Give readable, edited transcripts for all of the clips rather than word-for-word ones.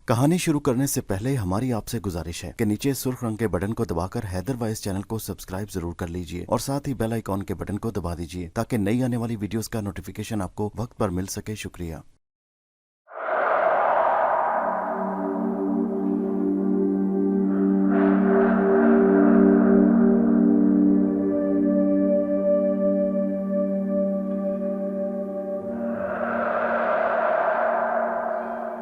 कहानी शुरू करने से पहले हमारी आपसे गुजारिश है कि नीचे सुर्ख रंग के बटन को दबाकर हैदर वॉइस चैनल को सब्सक्राइब जरूर कर लीजिए और साथ ही बेल आइकॉन के बटन को दबा दीजिए ताकि नई आने वाली वीडियोस का नोटिफिकेशन आपको वक्त पर मिल सके। शुक्रिया।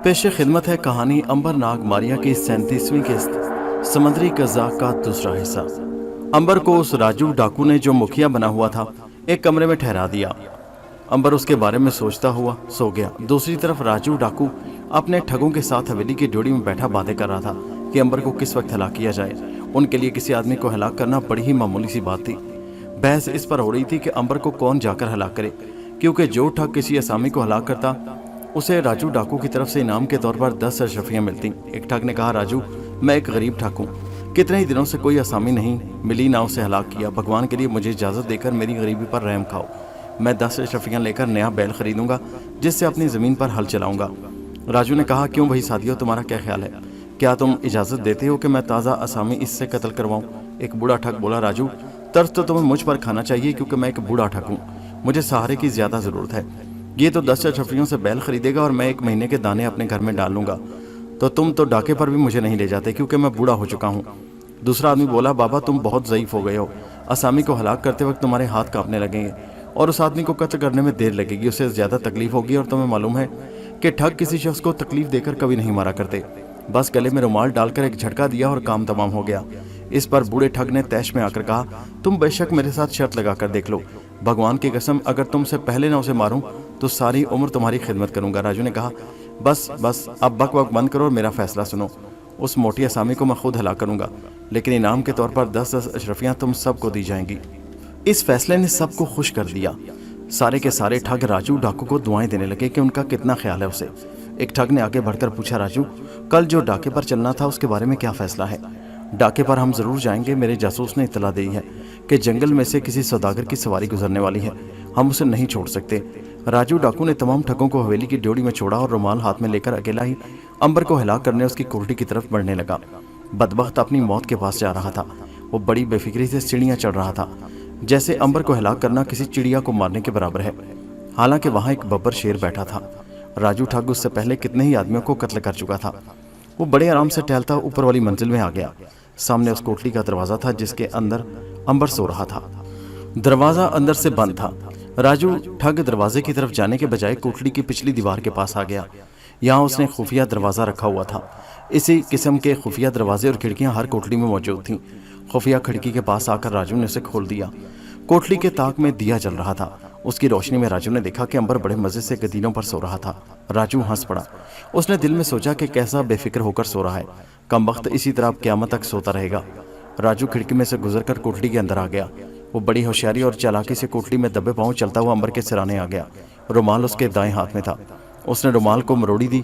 पेश खिदमत है कहानी अंबर नाग मारिया की 37वीं किस्त समंदरी कज़ाक का दूसरा हिस्सा। अंबर को उस राजू डाकू ने जो मुखिया बना हुआ था एक कमरे में ठहरा दिया। अंबर उसके बारे में सोचता हुआ सो गया। दूसरी तरफ राजू डाकू अपने ठगों के साथ हवेली की ड्योढ़ी में बैठा बातें कर रहा था कि अंबर को किस वक्त हलाक किया जाए। उनके लिए किसी आदमी को हलाक करना बड़ी ही मामूली सी बात थी। बहस इस पर हो रही थी कि अंबर को कौन जाकर हलाक करे, क्योंकि जो ठग किसी असामी को हलाक करता उसे राजू डाकू की तरफ से इनाम के तौर पर 10 अशरफियाँ मिलती। एक ठग ने कहा, राजू मैं एक गरीब ठग हूँ, कितने ही दिनों से कोई असामी नहीं मिली, ना उसे हलाक किया। भगवान के लिए मुझे इजाज़त देकर मेरी गरीबी पर रहम खाओ। मैं 10 अशरफियाँ लेकर नया बैल खरीदूंगा जिससे अपनी ज़मीन पर हल चलाऊंगा। राजू ने कहा, क्यों भाई सादियो, तुम्हारा क्या ख्याल है? क्या तुम इजाज़त देते हो कि मैं ताज़ा असामी इससे कत्ल करवाऊँ? एक बूढ़ा ठग बोला, राजू तर्स तो तुम्हें मुझ पर खाना चाहिए, क्योंकि मैं एक बूढ़ा ठग हूँ, मुझे सहारे की ज़्यादा ज़रूरत है। ये तो 10 अशरफियों से बैल खरीदेगा और मैं 1 महीने के दाने अपने घर में डाल लूँगा, तो तुम तो डाके पर भी मुझे नहीं ले जाते, क्योंकि मैं बूढ़ा हो चुका हूँ। दूसरा आदमी बोला, बाबा तुम बहुत ज़ईफ़ हो गए हो, असामी को हलाक करते वक्त तुम्हारे हाथ कांपने लगेंगे और उस आदमी को कत्ल करने में देर लगेगी, उससे ज़्यादा तकलीफ होगी। और तुम्हें मालूम है कि ठग किसी शख्स को तकलीफ देकर कभी नहीं मारा करते। बस गले में रुमाल डालकर एक झटका दिया और काम तमाम हो गया। इस पर बूढ़े ठग ने तैश में आकर कहा, तुम बेशक मेरे साथ शर्त लगा कर देख लो, भगवान की कसम अगर तुमसे पहले ना उसे मारूं तो सारी उम्र तुम्हारी खिदमत करूंगा। राजू ने कहा, बस अब बक बक बंद करो और मेरा फैसला सुनो। उस मोटी असामी को मैं खुद हलाक करूंगा, लेकिन इनाम के तौर पर 10 अशरफियाँ तुम सबको दी जाएंगी। इस फैसले ने सबको खुश कर दिया। सारे के सारे ठग राजू डाकू को दुआएं देने लगे कि उनका कितना ख्याल है उसे। एक ठग ने आगे बढ़कर पूछा, राजू कल जो डाके पर चलना था उसके बारे में क्या फैसला है? डाके पर हम जरूर जाएंगे, मेरे जासूस ने इत्तला दी है कि जंगल में से किसी सौदागर की सवारी गुजरने वाली है, हम उसे नहीं छोड़ सकते। राजू डाकू ने तमाम ठगों को हवेली की ड्योढ़ी में छोड़ा और रुमाल हाथ में लेकर अकेला ही अंबर को हिलाक करने उसकी कुर्टी की तरफ बढ़ने लगा। बदबख्त अपनी मौत के पास जा रहा था। वो बड़ी बेफिक्री से सीढ़ियाँ चढ़ रहा था, जैसे अंबर को हिलाक करना किसी चिड़िया को मारने के बराबर है। हालांकि वहाँ एक बब्बर शेर बैठा था। राजू ठग उससे पहले कितने ही आदमियों को कत्ल कर चुका था। वो बड़े आराम से टहलता ऊपर वाली मंजिल में आ गया। सामने उस कोठरी का दरवाजा था जिसके अंदर अंबर सो रहा था। दरवाजा अंदर से बंद था। राजू ठग दरवाजे की तरफ जाने के बजाय कोठरी की पिछली दीवार के पास आ गया। यहाँ उसने खुफिया दरवाज़ा रखा हुआ था। इसी किस्म के खुफिया दरवाजे और खिड़कियाँ हर कोठरी में मौजूद थीं। खुफिया खिड़की के पास आकर राजू ने उसे खोल दिया। कोठरी के ताक में दिया जल रहा था। उसकी रोशनी में राजू ने देखा कि अंबर बड़े मज़े से गदीनों पर सो रहा था। राजू हंस पड़ा। उसने दिल में सोचा कि कैसा बेफिक्र होकर सो रहा है, कमबख्त इसी तरह क़यामत तक सोता रहेगा। राजू खिड़की में से गुजरकर कोठरी के अंदर आ गया। वो बड़ी होशियारी और चालाकी से कोठरी में दबे पांव चलता हुआ अंबर के सिराने आ गया। रुमाल उसके दाएं हाथ में था। उसने रुमाल को मरोड़ी दी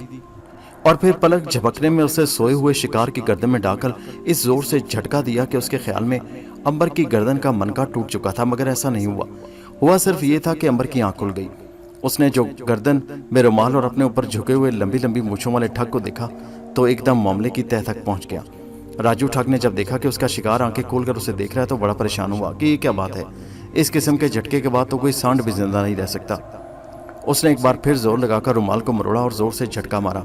और फिर पलक झपकने में उसे सोए हुए शिकार की गर्दन में डालकर इस जोर से झटका दिया कि उसके ख्याल में अंबर की गर्दन का मनका टूट चुका था, मगर ऐसा नहीं हुआ सिर्फ ये था कि अंबर की आंख खुल गई। उसने जो गर्दन में रुमाल और अपने ऊपर झुके हुए लंबी लंबी मूंछों वाले ठग को देखा तो एकदम मामले की तह तक पहुंच गया। राजू ठग ने जब देखा कि उसका शिकार आंखें खोलकर उसे देख रहा है तो बड़ा परेशान हुआ कि ये क्या बात है। इस किस्म के झटके के बाद तो कोई सांड भी जिंदा नहीं रह सकता। उसने एक बार फिर जोर लगाकर रुमाल को मरोड़ा और जोर से झटका मारा।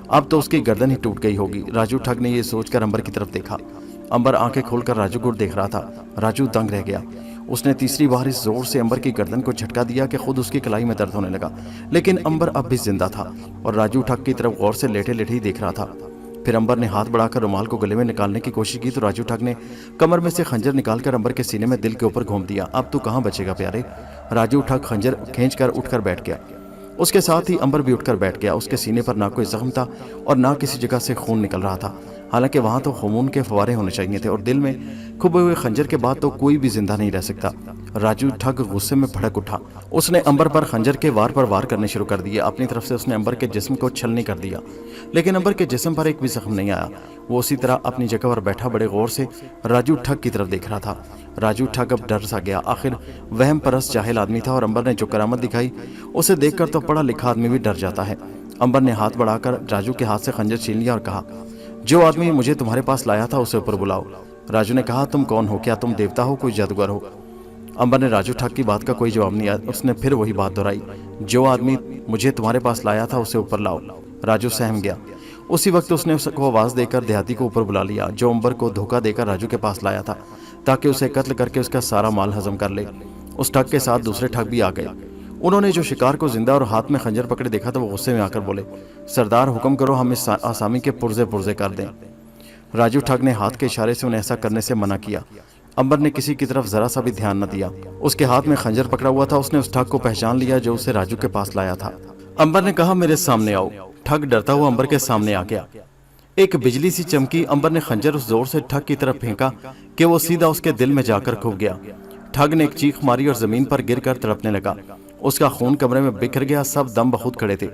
अब तो उसकी गर्दन ही टूट गई होगी। राजू ठग ने यह सोचकर अंबर की तरफ देखा। अंबर आंखें खोलकर राजू को देख रहा था। राजू दंग रह गया। उसने तीसरी बार इस जोर से अंबर की गर्दन को झटका दिया कि खुद उसकी कलाई में दर्द होने लगा, लेकिन अंबर अब भी जिंदा था और राजू ठग की तरफ गौर से लेटे लेटे ही देख रहा था। फिर अंबर ने हाथ बढ़ाकर रुमाल को गले में निकालने की कोशिश की तो राजू ठग ने कमर में से खंजर निकालकर अंबर के सीने में दिल के ऊपर घूम दिया। अब तू कहाँ बचेगा प्यारे। राजू ठग खंजर खींचकर उठकर बैठ गया। उसके साथ ही अंबर भी उठकर बैठ गया। उसके सीने पर ना कोई जख्म था और ना किसी जगह से खून निकल रहा था। हालांकि वहां तो खून के फवारे होने चाहिए थे और दिल में खुबे हुए खंजर के बाद तो कोई भी जिंदा नहीं रह सकता। राजू ठग गुस्से में भड़क उठा। उसने अंबर पर खंजर के वार पर वार करने शुरू कर दिए। अपनी तरफ से उसने अंबर के जिस्म को छलनी कर दिया, लेकिन अंबर के जिस्म पर एक भी जख्म नहीं आया। वो उसी तरह अपनी जगह पर बैठा बड़े गौर से राजू ठग की तरफ देख रहा था। राजू ठग अब डर सा गया। आखिर वहम परस्त जाहिल आदमी था और अंबर ने जो करामत दिखाई उसे देखकर तो पढ़ा लिखा आदमी भी डर जाता है। अंबर ने हाथ बढ़ाकर राजू के हाथ से खंजर छीन लिया और कहा, जो आदमी मुझे तुम्हारे पास लाया था उसे ऊपर बुलाओ। राजू ने कहा, तुम कौन हो? क्या तुम देवता हो, कोई जादूगर हो? अंबर ने राजू ठग की बात का कोई जवाब नहीं दिया। उसने फिर वही बात दोहराई, जो आदमी मुझे तुम्हारे पास लाया था उसे ऊपर लाओ। राजू सहम गया। उसी वक्त उसने उसको आवाज देकर देहाती को ऊपर बुला लिया, जो अंबर को धोखा देकर राजू के पास लाया था ताकि उसे कत्ल करके उसका सारा माल हजम कर ले। उस ठग के साथ दूसरे ठग भी आ गए। उन्होंने जो शिकार को जिंदा और हाथ में खंजर पकड़े देखा तो वो गुस्से में आकर बोले, सरदार हुक्म करो, हम इस आसामी के पुर्जे पुर्जे कर दें। राजू ठग ने हाथ के इशारे से उन्हें ऐसा करने से मना किया। अंबर ने किसी की तरफ जरा सा भी ध्यान न दिया। उसके हाथ में खंजर पकड़ा हुआ था। उसने उस ठग को पहचान लिया जो उसे राजू के पास लाया था। अंबर ने कहा, मेरे सामने आओ। ठग डरता हुआ अंबर के सामने आ गया। एक बिजली सी चमकी। अंबर ने खंजर उस जोर से ठग की तरफ फेंका कि वो सीधा उसके दिल में जाकर खुभ गया। ठग ने एक चीख मारी और जमीन पर गिरकर तड़पने लगा। उसका खून कमरे में बिखर गया। सब दम बखुद खड़े थे।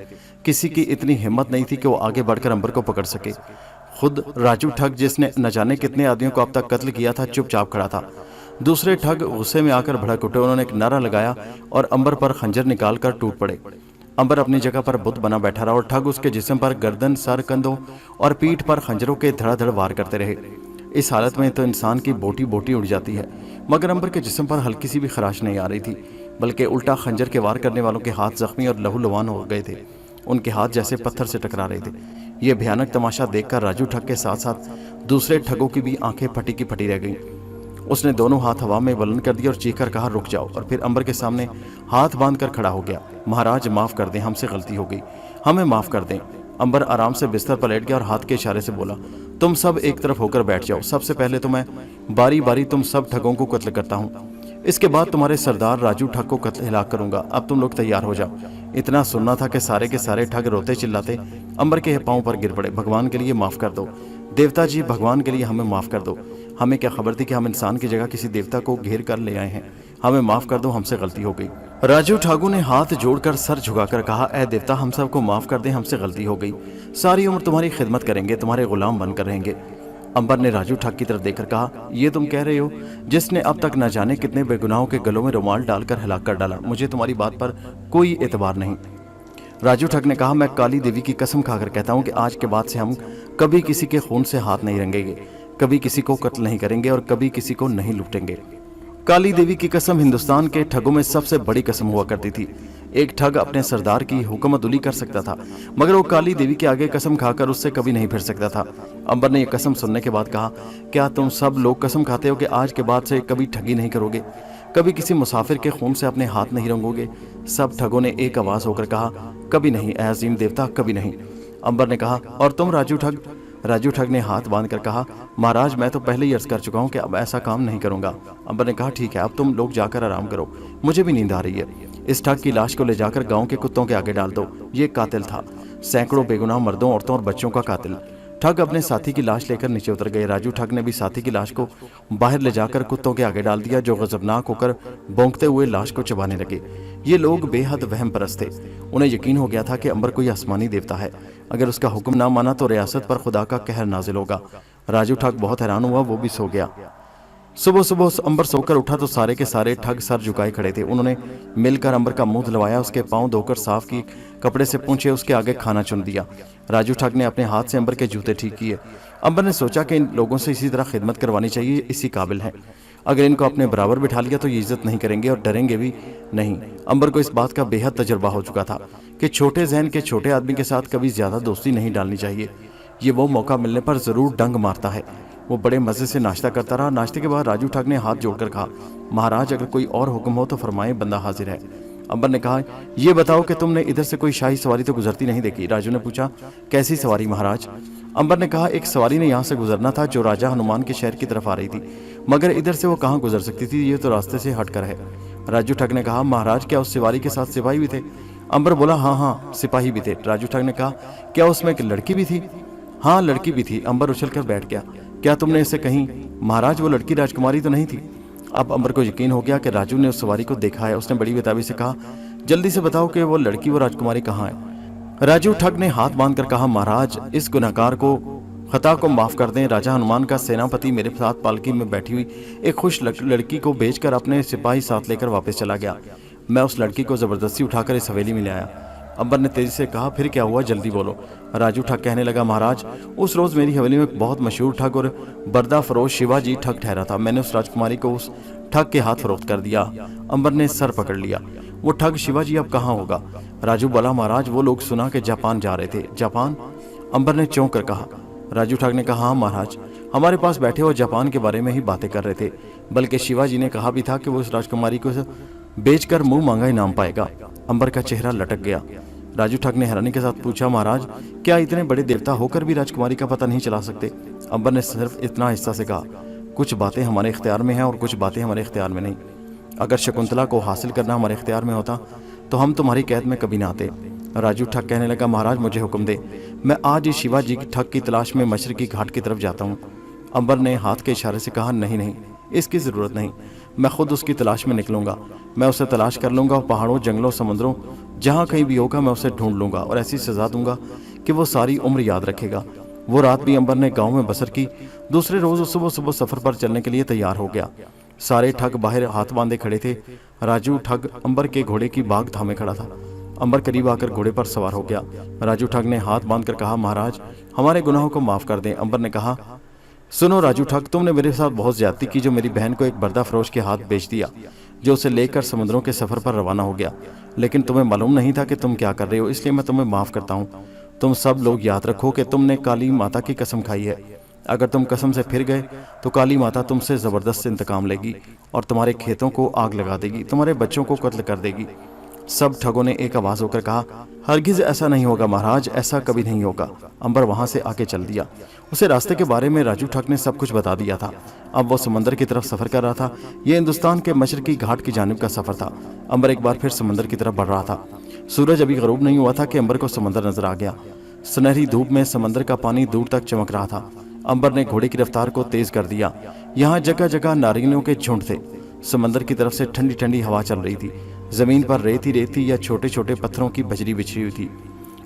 किसी की इतनी हिम्मत नहीं थी कि वो आगे बढ़कर अंबर को पकड़ सके। खुद राजू ठग, जिसने न जाने कितने आदमियों को अब तक कत्ल किया था, चुपचाप खड़ा था। दूसरे ठग गुस्से में आकर भड़क उठे। उन्होंने एक नारा लगाया और अंबर पर खंजर निकालकर टूट पड़े। अंबर अपनी जगह पर बुत बना बैठा रहा और ठग उसके जिस्म पर गर्दन, सर, कंधों और पीठ पर खंजरों के धड़ाधड़ वार करते रहे। इस हालत में तो इंसान की बोटी बोटी उड़ जाती है, मगर अंबर के जिस्म पर हल्की सी भी खराश नहीं आ रही थी, बल्कि उल्टा खंजर के वार करने वालों के हाथ जख्मी और लहूलुहान हो गए थे। उनके हाथ जैसे पत्थर से टकरा रहे थे। ये भयानक तमाशा देखकर राजू ठग के साथ साथ दूसरे ठगों की भी आंखें फटी की फटी रह गईं। उसने दोनों हाथ हवा में बुलंद कर दिए और चीख कर कहा, रुक जाओ। और फिर अंबर के सामने हाथ बांध कर खड़ा हो गया। महाराज, माफ कर दें, हमसे गलती हो गई, हमें माफ कर दें। अंबर आराम से बिस्तर पर लेट गया और हाथ के इशारे से बोला, तुम सब एक तरफ होकर बैठ जाओ। सबसे पहले तो मैं बारी बारी तुम सब ठगों को कत्ल करता हूँ। इसके बाद तुम्हारे सरदार राजू ठग को कत्ल हिलाक करूंगा। अब तुम लोग तैयार हो जाओ। इतना सुनना था कि सारे के सारे ठग रोते चिल्लाते अंबर के पांव पर गिर पड़े। भगवान के लिए माफ कर दो, देवता जी, भगवान के लिए हमें माफ कर दो। हमें क्या खबर थी कि हम इंसान की जगह किसी देवता को घेर कर ले आए हैं। हमें माफ कर दो, हमसे गलती हो गई। राजू ठाकुर ने हाथ जोड़कर सर झुकाकर कहा, ऐ देवता, हम सबको माफ कर दें, हमसे गलती हो गई। सारी उम्र तुम्हारी खिदमत करेंगे, तुम्हारे गुलाम बनकर रहेंगे। अंबर ने राजू ठाकुर की तरफ देखकर कहा, ये तुम कह रहे हो जिसने अब तक न जाने कितने बेगुनाहों के गलों में रुमाल डालकर हिलाक कर डाला। मुझे तुम्हारी बात पर कोई एतबार नहीं। राजू ठग ने कहा, मैं काली देवी की कसम खाकर कहता हूं कि आज के बाद से हम कभी किसी के खून से हाथ नहीं रंगेंगे, कभी किसी को कत्ल नहीं करेंगे और कभी किसी को नहीं लूटेंगे। काली देवी की कसम हिंदुस्तान के ठगों में सबसे बड़ी कसम हुआ करती थी। एक ठग अपने सरदार की हुकूमतुली कर सकता था, मगर वो काली देवी के आगे कसम खाकर उससे कभी नहीं फिर सकता था। अंबर ने यह कसम सुनने के बाद कहा, क्या तुम सब लोग कसम खाते हो कि आज के बाद से कभी ठगी नहीं करोगे, कभी किसी मुसाफिर के खून से अपने हाथ नहीं रंगोगे? सब ठगों ने एक आवाज होकर कहा, कभी नहीं ऐ अजीम देवता, कभी नहीं। अंबर ने कहा, और तुम राजू ठग? राजू ठग ने हाथ बांध कर कहा, महाराज, मैं तो पहले ही अर्ज कर चुका हूं कि अब ऐसा काम नहीं करूंगा। अंबर ने कहा, ठीक है, अब तुम लोग जाकर आराम करो, मुझे भी नींद आ रही है। इस ठग की लाश को ले जाकर गांव के कुत्तों के आगे डाल दो। ये कातिल था, सैकड़ों बेगुनाह मर्दों, औरतों और बच्चों का कातिल। ठग अपने साथी की लाश लेकर नीचे उतर गए। राजू ठग ने भी साथी की लाश को बाहर ले जाकर कुत्तों के आगे डाल दिया, जो गजबनाक होकर भौंकते हुए लाश को चबाने लगे। ये लोग बेहद वहम परस्त थे। उन्हें यकीन हो गया था कि अंबर कोई आसमानी देवता है, अगर उसका हुक्म ना माना तो रियासत पर खुदा का कहर नाजिल होगा। राजू ठग बहुत हैरान हुआ, वो भी सो गया। सुबह सुबह अंबर सोकर उठा तो सारे के सारे ठग सर झुकाए खड़े थे। उन्होंने मिलकर अंबर का मुंह धुलवाया, उसके पांव धोकर साफ की कपड़े से पूंछे, उसके आगे खाना चुन दिया। राजू ठग ने अपने हाथ से अंबर के जूते ठीक किए। अंबर ने सोचा कि इन लोगों से इसी तरह खिदमत करवानी चाहिए, इसी काबिल है। अगर इनको अपने बराबर बिठा लिया तो ये इज्जत नहीं करेंगे और डरेंगे भी नहीं। अंबर को इस बात का बेहद तजर्बा हो चुका था कि छोटे जहन के छोटे आदमी के साथ कभी ज्यादा दोस्ती नहीं डालनी चाहिए। ये वो मौका मिलने पर जरूर डंग मारता है। वो बड़े मजे से नाश्ता करता रहा। नाश्ते के बाद राजू ठग ने हाथ जोड़कर कहा, महाराज, अगर कोई और हुक्म हो तो फरमाए, बंदा हाजिर है। अंबर ने कहा, ये बताओ कि तुमने इधर से कोई शाही सवारी तो गुजरती नहीं देखी? राजू ने पूछा, कैसी सवारी महाराज? अंबर ने कहा, एक सवारी ने यहाँ से गुजरना था जो राजा हनुमान के शहर की तरफ आ रही थी, मगर इधर से वो कहाँ गुजर सकती थी, ये तो रास्ते से हटकर है। राजू ठग ने कहा, महाराज, क्या उस सवारी के साथ सिपाही भी थे? अंबर बोला, हाँ, सिपाही भी थे। राजू ठग ने कहा, क्या उसमें एक लड़की भी थी? हाँ, लड़की भी थी। अंबर उछल कर बैठ गया। क्या तुमने इसे कहीं? महाराज, वो लड़की राजकुमारी तो नहीं थी? अब अंबर को यकीन हो गया कि राजू ने उस सवारी को देखा है। उसने बड़ी बेताबी से कहा, जल्दी से बताओ कि वो लड़की, वो राजकुमारी कहाँ है? राजू ठग ने हाथ बांधकर कहा, महाराज, इस गुनहगार को खता को माफ कर दें। राजा हनुमान का सेनापति मेरे साथ पालकी में बैठी हुई एक खुश लड़की को बेचकर अपने सिपाही साथ लेकर वापस चला गया। मैं उस लड़की को जबरदस्ती उठाकर इस हवेली में ले आया। अंबर ने तेजी से कहा, फिर क्या हुआ, जल्दी बोलो। राजू ठग कहने लगा, महाराज उस रोज मेरी हवेली में एक बहुत मशहूर ठग और बर्दा फरोश शिवाजी ठग ठहरा था। मैंने उस राजकुमारी को उस ठग के हाथ फरोख्त कर दिया। अंबर ने सर पकड़ लिया। वो ठग शिवाजी अब कहाँ होगा? राजू बोला, महाराज वो लोग सुना के जापान जा रहे थे। जापान? अंबर ने चौंक कर कहा। राजू ठग ने कहा, हाँ महाराज, हमारे पास बैठे वो जापान के बारे में ही बातें कर रहे थे, बल्कि शिवाजी ने कहा भी था कि वो उस राजकुमारी को बेचकर मुंह मांगा इनाम पाएगा। अंबर का चेहरा लटक गया। राजू ठग ने हैरानी के साथ पूछा, महाराज क्या इतने बड़े देवता होकर भी राजकुमारी का पता नहीं चला सकते? अंबर ने सिर्फ इतना हिस्सा से कहा, कुछ बातें हमारे इख्तियार में हैं और कुछ बातें हमारे इख्तियार में नहीं। अगर शकुंतला को हासिल करना हमारे इख्तियार में होता तो हम तुम्हारी कैद में कभी ना आते। राजू ठग कहने लगा, महाराज मुझे हुक्म दे, मैं आज ही शिवाजी की ठग की तलाश में मशरकी घाट की तरफ जाता हूँ। अंबर ने हाथ के इशारे से कहा, नहीं नहीं, इसकी ज़रूरत नहीं, मैं खुद उसकी तलाश में निकलूंगा। मैं उसे तलाश कर लूंगा और पहाड़ों, जंगलों, समुद्रों, जहाँ कहीं भी होगा मैं उसे ढूंढ लूंगा और ऐसी सजा दूंगा कि वो सारी उम्र याद रखेगा। वो रात भी अंबर ने गाँव में बसर की। दूसरे रोज सुबह सुबह सफर पर चलने के लिए तैयार हो गया। सारे ठग बाहर हाथ बांधे खड़े थे। राजू ठग अंबर के घोड़े की बाग थामे खड़ा था। अंबर करीब आकर घोड़े पर सवार हो गया। राजू ठग ने हाथ बांधकर कहा, महाराज हमारे गुनाहों को माफ कर दें। अंबर ने कहा, सुनो राजू ठग, तुमने मेरे साथ बहुत ज्यादती की, जो मेरी बहन को एक बर्दा फरोश के हाथ बेच दिया, जो उसे लेकर समुद्रों के सफर पर रवाना हो गया। लेकिन तुम्हें मालूम नहीं था कि तुम क्या कर रहे हो, इसलिए मैं तुम्हें माफ करता हूँ। तुम सब लोग याद रखो कि तुमने काली माता की कसम खाई है। अगर तुम कसम से फिर गए तो काली माता तुमसे जबरदस्त इंतकाम लेगी और तुम्हारे खेतों को आग लगा देगी, तुम्हारे बच्चों को कत्ल कर देगी। सब ठगों ने एक आवाज होकर कहा, हरगिज ऐसा नहीं होगा महाराज, ऐसा कभी नहीं होगा। अंबर वहां से आगे चल दिया। उसे रास्ते के बारे में राजू ठग ने सब कुछ बता दिया था। अब वो समंदर की तरफ सफर कर रहा था। ये हिंदुस्तान के मशरकी घाट की जानिब का सफर था। अंबर एक बार फिर समंदर की तरफ बढ़ रहा था। सूरज अभी गरूब नहीं हुआ था कि अंबर को समंदर नजर आ गया। सुनहरी धूप में समंदर का पानी दूर तक चमक रहा था। अंबर ने घोड़े की रफ्तार को तेज कर दिया। यहाँ जगह जगह नारियलों के झुंड थे। समंदर की तरफ से ठंडी ठंडी हवा चल रही थी। जमीन पर रेती रेती या छोटे छोटे पत्थरों की बजरी बिछी हुई थी।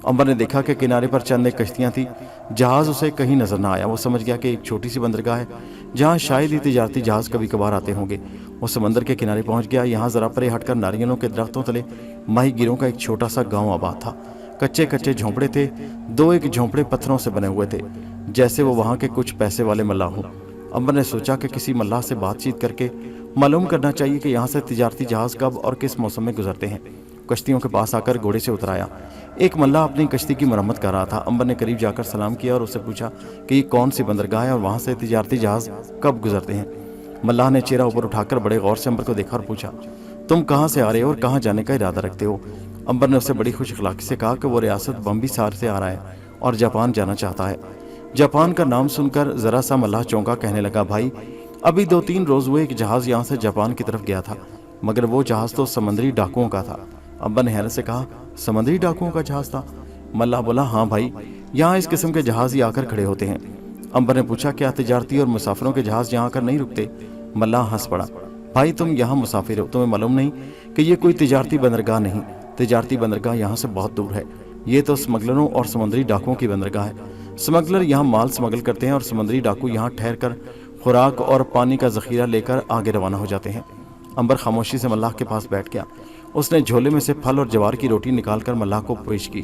अंबर ने देखा कि किनारे पर चंद एक कश्तियां थी। जहाज उसे कहीं नजर ना आया। वो समझ गया कि एक छोटी सी बंदरगाह है जहाँ शायद ही तिजारती जहाज कभी कभार आते होंगे। वो समंदर के किनारे पहुंच गया। यहाँ जरा परे हटकर नारियलों के दरख्तों तले माही गिरों का एक छोटा सा गाँव आबाद था। कच्चे कच्चे झोंपड़े थे। दो एक झोंपड़े पत्थरों से बने हुए थे, जैसे वो वहाँ के कुछ पैसे वाले मल्लाह हों। अंबर ने सोचा कि किसी मल्लाह से बातचीत करके मालूम करना चाहिए कि यहाँ से तिजारती जहाज कब और किस मौसम में गुजरते हैं। कश्तियों के पास आकर घोड़े से उतराया। एक मल्लाह अपनी कश्ती की मरम्मत कर रहा था। अंबर ने करीब जाकर सलाम किया और उससे पूछा कि ये कौन सी बंदरगाह है और वहाँ से तिजारती जहाज कब गुजरते हैं। मल्लाह ने चेहरा ऊपर उठाकर बड़े गौर से अंबर को देखा और पूछा, तुम कहाँ से आ रहे हो और कहाँ जाने का इरादा रखते हो? अंबर ने उससे बड़ी खुश अखलाकी से कहा कि वो रियासत बम्बिसार से आ रहा है और जापान जाना चाहता है। जापान का नाम सुनकर जरा सा मल्लाह चौंका। कहने लगा, भाई अभी 2-3 रोज हुए एक जहाज यहाँ से जापान की तरफ गया था, मगर वो जहाज तो समंदरी डाकुओं का था। अंबर ने हैरत से कहा, समंदरी डाकुओं का जहाज था? मल्लाह बोला, हाँ भाई, यहाँ इस किस्म के जहाज ही आकर खड़े होते हैं। अंबर ने पूछा, क्या तिजारती और मुसाफिरों के जहाज यहाँ आकर नहीं रुकते? मल्लाह हंस पड़ा, भाई तुम यहाँ मुसाफिर हो, तुम्हें मालूम नहीं कि ये कोई तिजारती बंदरगाह नहीं। तिजारती बंदरगाह यहाँ से बहुत दूर है। ये तो स्मगलरों और समुद्री डाकुओं की बंदरगाह है। स्मगलर यहाँ माल स्मगल करते हैं और समुद्री डाकू यहाँ ठहर कर खुराक और पानी का जखीरा लेकर आगे रवाना हो जाते हैं। अंबर खामोशी से मल्लाह के पास बैठ गया। उसने झोले में से फल और जवार की रोटी निकालकर मल्लाह को पेश की।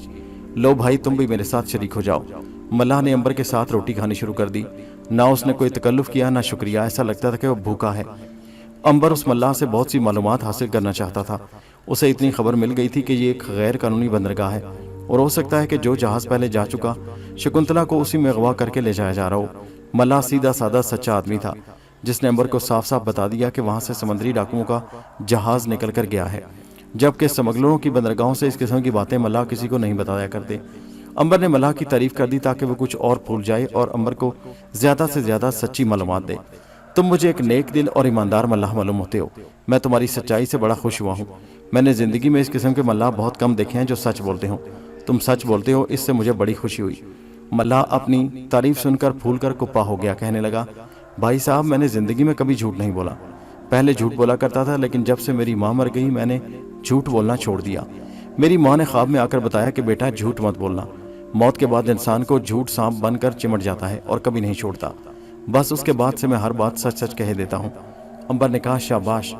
लो भाई, तुम भी मेरे साथ शरीक हो जाओ। मल्लाह ने अंबर के साथ रोटी खानी शुरू कर दी। ना उसने कोई तकल्लुफ किया ना शुक्रिया। ऐसा लगता था कि वो भूखा है। अंबर उस मल्लाह से बहुत सी मालूमात हासिल करना चाहता था। उसे इतनी खबर मिल गई थी कि ये एक गैर कानूनी बंदरगाह है और हो सकता है कि जो जहाज पहले जा चुका शकुंतला को उसी में अगवा करके ले जाया जा रहा हो। मल्लाह सीधा साधा सच्चा आदमी था, जिसने अंबर को साफ साफ बता दिया कि वहाँ से समुद्री डाकुओं का जहाज निकल कर गया है, जबकि स्मगलरों की बंदरगाहों से इस किस्म की बातें मल्लाह किसी को नहीं बताया करते। अंबर ने मल्लाह की तारीफ कर दी ताकि वो कुछ और भूल जाए और अंबर को ज्यादा से ज्यादा सच्ची मालूमात दे। तुम मुझे एक नेक दिल और ईमानदार मल्लाह मालूम होते हो। मैं तुम्हारी सच्चाई से बड़ा खुश हुआ हूँ। मैंने जिंदगी में इस किस्म के मल्लाह बहुत कम देखे हैं जो सच बोलते हो। तुम सच बोलते हो, इससे मुझे बड़ी खुशी हुई। मल्लाह अपनी तारीफ सुनकर फूल कर कुप्पा हो गया। कहने लगा, भाई साहब, मैंने जिंदगी में कभी झूठ नहीं बोला। पहले झूठ बोला करता था, लेकिन जब से मेरी माँ मर गई मैंने झूठ बोलना छोड़ दिया। मेरी माँ ने ख्वाब में आकर बताया कि बेटा झूठ मत बोलना। मौत के बाद इंसान को झूठ सांप बनकर चिमट जाता है और कभी नहीं छोड़ता। बस उसके बाद से मैं हर बात सच सच कह देता हूँ। अंबर ने कहा, शाबाश,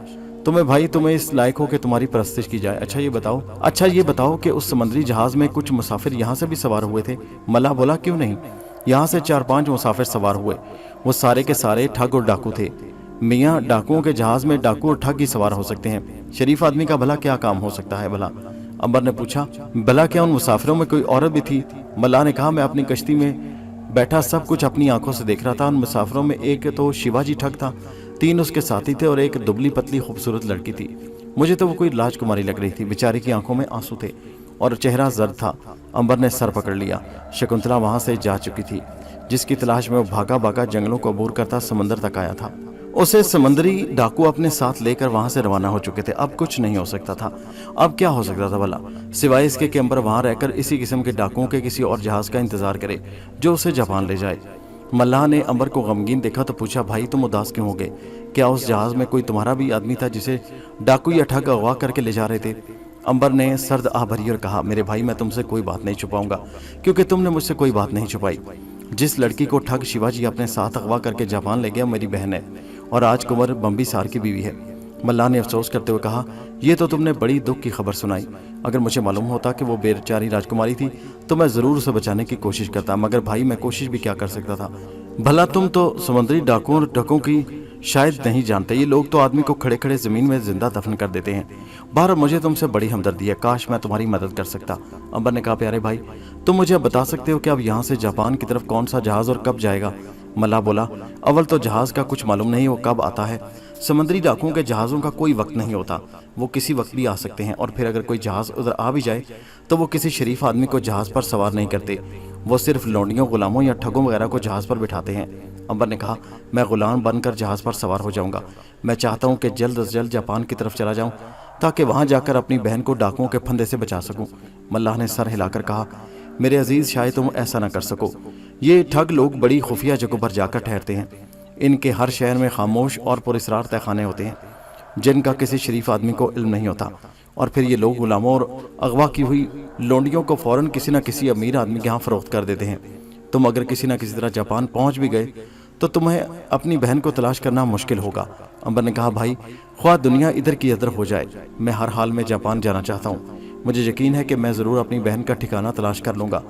तुम्हें भाई, तुम्हें इस लायक हो कि तुम्हारी परस्तिश की जाए। अच्छा ये बताओ कि उस समुद्री जहाज में कुछ मुसाफिर यहाँ से भी सवार हुए थे? मल्लाह बोला, क्यों नहीं, यहाँ से 4-5 मुसाफिर सवार हुए। वो सारे के सारे ठग और डाकू थे। मियाँ, डाकुओं के जहाज में डाकू और ठग ही सवार हो सकते हैं, शरीफ आदमी का भला क्या काम हो सकता है भला? अंबर ने पूछा, भला क्या उन मुसाफिरों में कोई औरत भी थी? मल्लाह ने कहा, मैं अपनी कश्ती में बैठा सब कुछ अपनी आंखों से देख रहा था। उन मुसाफिरों में एक तो शिवाजी ठग था, 3 उसके साथी थे और एक दुबली पतली खूबसूरत लड़की थी। मुझे तो वो कोई राजकुमारी लग रही थी। बेचारी की आंखों में आंसू थे और चेहरा जर्द था। अंबर ने सर पकड़ लिया। शकुंतला वहां से जा चुकी थी, जिसकी तलाश में वो भागा भागा जंगलों को अबूर करता समंदर तक आया था। उसे समंदरी डाकू अपने साथ लेकर वहां से रवाना हो चुके थे। अब कुछ नहीं हो सकता था। अब क्या हो सकता था भला, सिवाय इसके कि अंबर वहां रहकर इसी किस्म के डाकुओं के किसी और जहाज का इंतजार करे जो उसे जापान ले जाए। मल्लाह ने अंबर को गमगीन देखा तो पूछा, भाई तुम उदास क्यों हो गए? क्या उस जहाज में कोई तुम्हारा भी आदमी था जिसे डाकू या ठग अगवा करके ले जा रहे थे? अंबर ने सर्द आह भरी और कहा, मेरे भाई, मैं तुमसे कोई बात नहीं छुपाऊंगा, क्योंकि तुमने मुझसे कोई बात नहीं छुपाई। जिस लड़की को ठग शिवाजी अपने साथ अगवा करके जापान ले गया, मेरी बहन है और राजकुंवर बम्बिसार की बीवी है। मल्लाह ने अफसोस करते हुए कहा, यह तो तुमने बड़ी दुख की खबर सुनाई। अगर मुझे मालूम होता कि वो बेचारी राजकुमारी थी तो मैं ज़रूर उसे बचाने की कोशिश करता, मगर भाई मैं कोशिश भी क्या कर सकता था? भला तुम तो समुद्री डाकुओं और ठगों की शायद नहीं जानते। ये लोग तो आदमी को खड़े खड़े ज़मीन में जिंदा दफन कर देते हैं। बहरहाल मुझे तुमसे बड़ी हमदर्दी है, काश मैं तुम्हारी मदद कर सकता। अंबर ने कहा, प्यारे भाई, तुम मुझे बता सकते हो कि अब यहाँ से जापान की तरफ कौन सा जहाज़ और कब जाएगा? मल्लाह बोला, अव्वल तो जहाज़ का कुछ मालूम नहीं वो कब आता है। समुद्री डाकुओं के जहाज़ों का कोई वक्त नहीं होता, वो किसी वक्त भी आ सकते हैं। और फिर अगर कोई जहाज़ उधर आ भी जाए तो वो किसी शरीफ आदमी को जहाज़ पर सवार नहीं करते, वो सिर्फ लौंडियों, गुलामों या ठगों वगैरह को जहाज़ पर बिठाते हैं। अंबर ने कहा, मैं गुलाम बनकर जहाज़ पर सवार हो जाऊंगा। मैं चाहता हूँ कि जल्द से जल्द जापान की तरफ चला जाऊँ ताकि वहाँ जाकर अपनी बहन को डाकुओं के फंदे से बचा सकूँ। मल्लाह ने सर हिलाकर कहा, मेरे अजीज़, शायद तुम ऐसा ना कर सको। ये ठग लोग बड़ी खुफिया जगहों पर जाकर ठहरते हैं। इनके हर शहर में खामोश और पुरस्रार तहखाने होते हैं जिनका किसी शरीफ आदमी को इल्म नहीं होता। और फिर ये लोग गुलामों और अगवा की हुई लोंडियों को फौरन किसी न किसी अमीर आदमी के यहाँ फरोख्त कर देते हैं। तुम अगर किसी न किसी तरह जापान पहुँच भी गए तो तुम्हें अपनी बहन को तलाश करना मुश्किल होगा। अंबर ने कहा, भाई, ख्वाह दुनिया इधर की इधर हो जाए, मैं हर हाल में जापान जाना चाहता हूँ। मुझे यकीन है कि मैं ज़रूर अपनी बहन का ठिकाना तलाश कर लूँगा।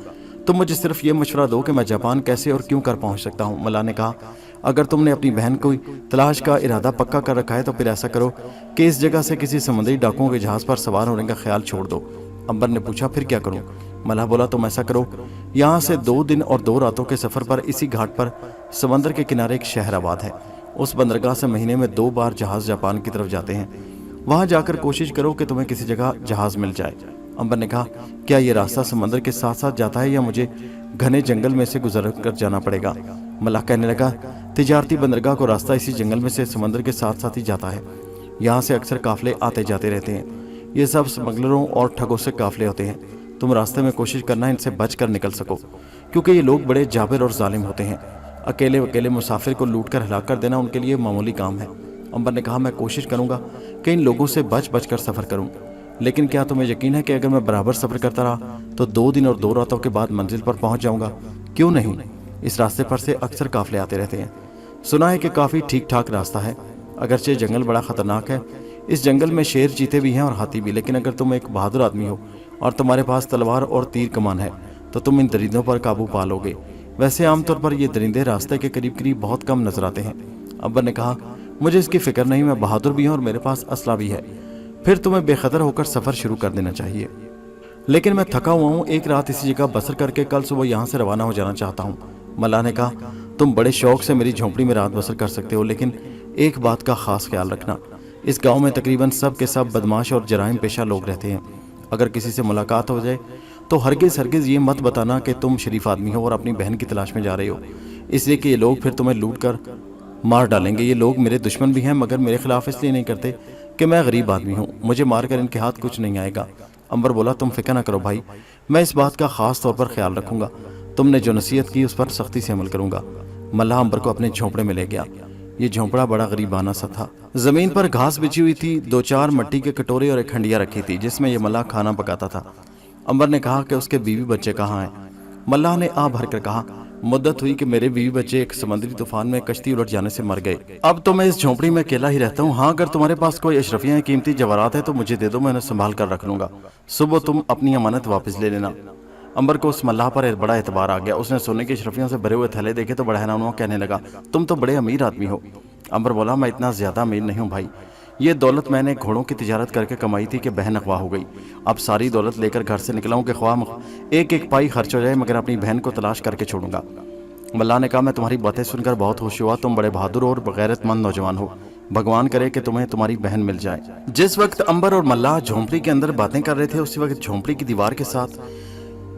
तुम मुझे सिर्फ ये मशवरा दो कि मैं जापान कैसे और क्यों कर पहुँच सकता हूँ। मल्लाह ने कहा, अगर तुमने अपनी बहन को तलाश का इरादा पक्का कर रखा है तो फिर ऐसा करो कि इस जगह से किसी समुद्री डाकुओं के जहाज़ पर सवार होने का ख्याल छोड़ दो। अंबर ने पूछा, फिर क्या करूँ? मल्लाह बोला, तुम ऐसा करो, यहाँ से 2 दिन और 2 रातों के सफ़र पर इसी घाट पर समंदर के किनारे एक शहर आबाद है। उस बंदरगाह से महीने में 2 बार जहाज़ जापान की तरफ जाते हैं। वहाँ जाकर कोशिश करो कि तुम्हें किसी जगह जहाज़ मिल जाए। अंबर ने कहा, क्या ये रास्ता समंदर के साथ साथ जाता है या मुझे घने जंगल में से गुजर कर जाना पड़ेगा? मल्लाह कहने लगा, तिजारती बंदरगाह को रास्ता इसी जंगल में से समंदर के साथ साथ ही जाता है। यहाँ से अक्सर काफले आते जाते रहते हैं। ये सब स्मगलरों और ठगों से काफले होते हैं। तुम रास्ते में कोशिश करना इनसे बच कर निकल सको, क्योंकि ये लोग बड़े जाबिर और जालिम होते हैं। अकेले अकेले मुसाफिर को लूट कर हिलाक कर देना उनके लिए मामूली काम है। अंबर ने कहा, मैं कोशिश करूँगा कि इन लोगों से बच बच कर सफ़र करूँ, लेकिन क्या तुम्हें यकीन है कि अगर मैं बराबर सफ़र करता रहा तो 2 दिन और 2 रातों के बाद मंजिल पर पहुँच जाऊँगा? क्यों नहीं, इस रास्ते पर से अक्सर काफले आते रहते हैं। सुना है कि काफ़ी ठीक ठाक रास्ता है, अगरचे जंगल बड़ा ख़तरनाक है। इस जंगल में शेर, चीते भी हैं और हाथी भी, लेकिन अगर तुम एक बहादुर आदमी हो और तुम्हारे पास तलवार और तीर कमान है तो तुम इन दरिंदों पर काबू पा लोगे। वैसे आमतौर पर ये दरिंदे रास्ते के करीब करीब बहुत कम नजर आते हैं। अब्बर ने कहा, मुझे इसकी फिक्र नहीं, मैं बहादुर भी हूँ और मेरे पास असला भी है। फिर तुम्हें बेखतर होकर सफ़र शुरू कर देना चाहिए। लेकिन मैं थका हुआ हूँ, एक रात इसी जगह बसर करके कल सुबह यहाँ से रवाना हो जाना चाहता हूँ। मल्लाह ने कहा, तुम बड़े शौक से मेरी झोंपड़ी में रात बसर कर सकते हो, लेकिन एक बात का खास ख्याल रखना, इस गांव में तकरीबन सब के सब बदमाश और जराइम पेशा लोग रहते हैं। अगर किसी से मुलाकात हो जाए तो हरगिज़ हरगिज़ ये मत बताना कि तुम शरीफ आदमी हो और अपनी बहन की तलाश में जा रहे हो, इसलिए कि ये लोग फिर तुम्हें लूट कर मार डालेंगे। ये लोग मेरे दुश्मन भी हैं, मगर मेरे खिलाफ इसलिए नहीं करते कि मैं गरीब आदमी हूँ, मुझे मार कर इनके हाथ कुछ नहीं आएगा। अंबर बोला, तुम फिक्र ना करो भाई, मैं इस बात का ख़ास तौर पर ख्याल रखूँगा। तुमने जो नसीहत की उस पर सख्ती से अमल करूँगा। मल्लाह अंबर को अपने झोंपड़े में ले गया। ये झोंपड़ा बड़ा गरीबाना सा था। ज़मीन पर घास बिछी हुई थी, 2-4 मिट्टी के कटोरे और एक हंडिया रखी थी जिसमें यह मल्लाह खाना पकाता था। अंबर ने कहा कि उसके बीवी बच्चे कहाँ हैं? मल्लाह ने आ भर कर कहा, मुद्दत हुई कि मेरे बीवी बच्चे एक समुद्री तूफान में कश्ती उलट जाने से मर गए। अब तो मैं इस झोंपड़ी में अकेला ही रहता हूँ। हाँ, अगर तुम्हारे पास कोई अशरफियाँ कीमती जवाहरात है तो मुझे दे दो, मैं उन्हें संभाल कर रख लूंगा। सुबह तुम अपनी अमानत वापस ले लेना। अंबर को उस मल्लाह पर बड़ा एतबार आ गया। उसने सोने की अशरफियों से भरे हुए थैले देखे तो बड़ा हैरान हुआ, कहने लगा, तुम तो बड़े अमीर आदमी हो। अंबर बोला, मैं इतना ज्यादा अमीर नहीं हूँ भाई, ये दौलत मैंने घोड़ों की तिजारत करके कमाई थी कि बहन अगवा हो गई। अब सारी दौलत लेकर घर से निकला हूँ कि ख्वाह एक एक पाई खर्च हो जाए, मगर अपनी बहन को तलाश करके छोड़ूंगा। मल्लाह ने कहा, मैं तुम्हारी बातें सुनकर बहुत खुश हुआ। तुम बड़े बहादुर और गैरतमंद नौजवान हो। भगवान करे कि तुम्हें तुम्हारी बहन मिल जाए। जिस वक्त अंबर और मल्लाह झोंपड़ी के अंदर बातें कर रहे थे, उसी वक्त झोंपड़ी की दीवार के साथ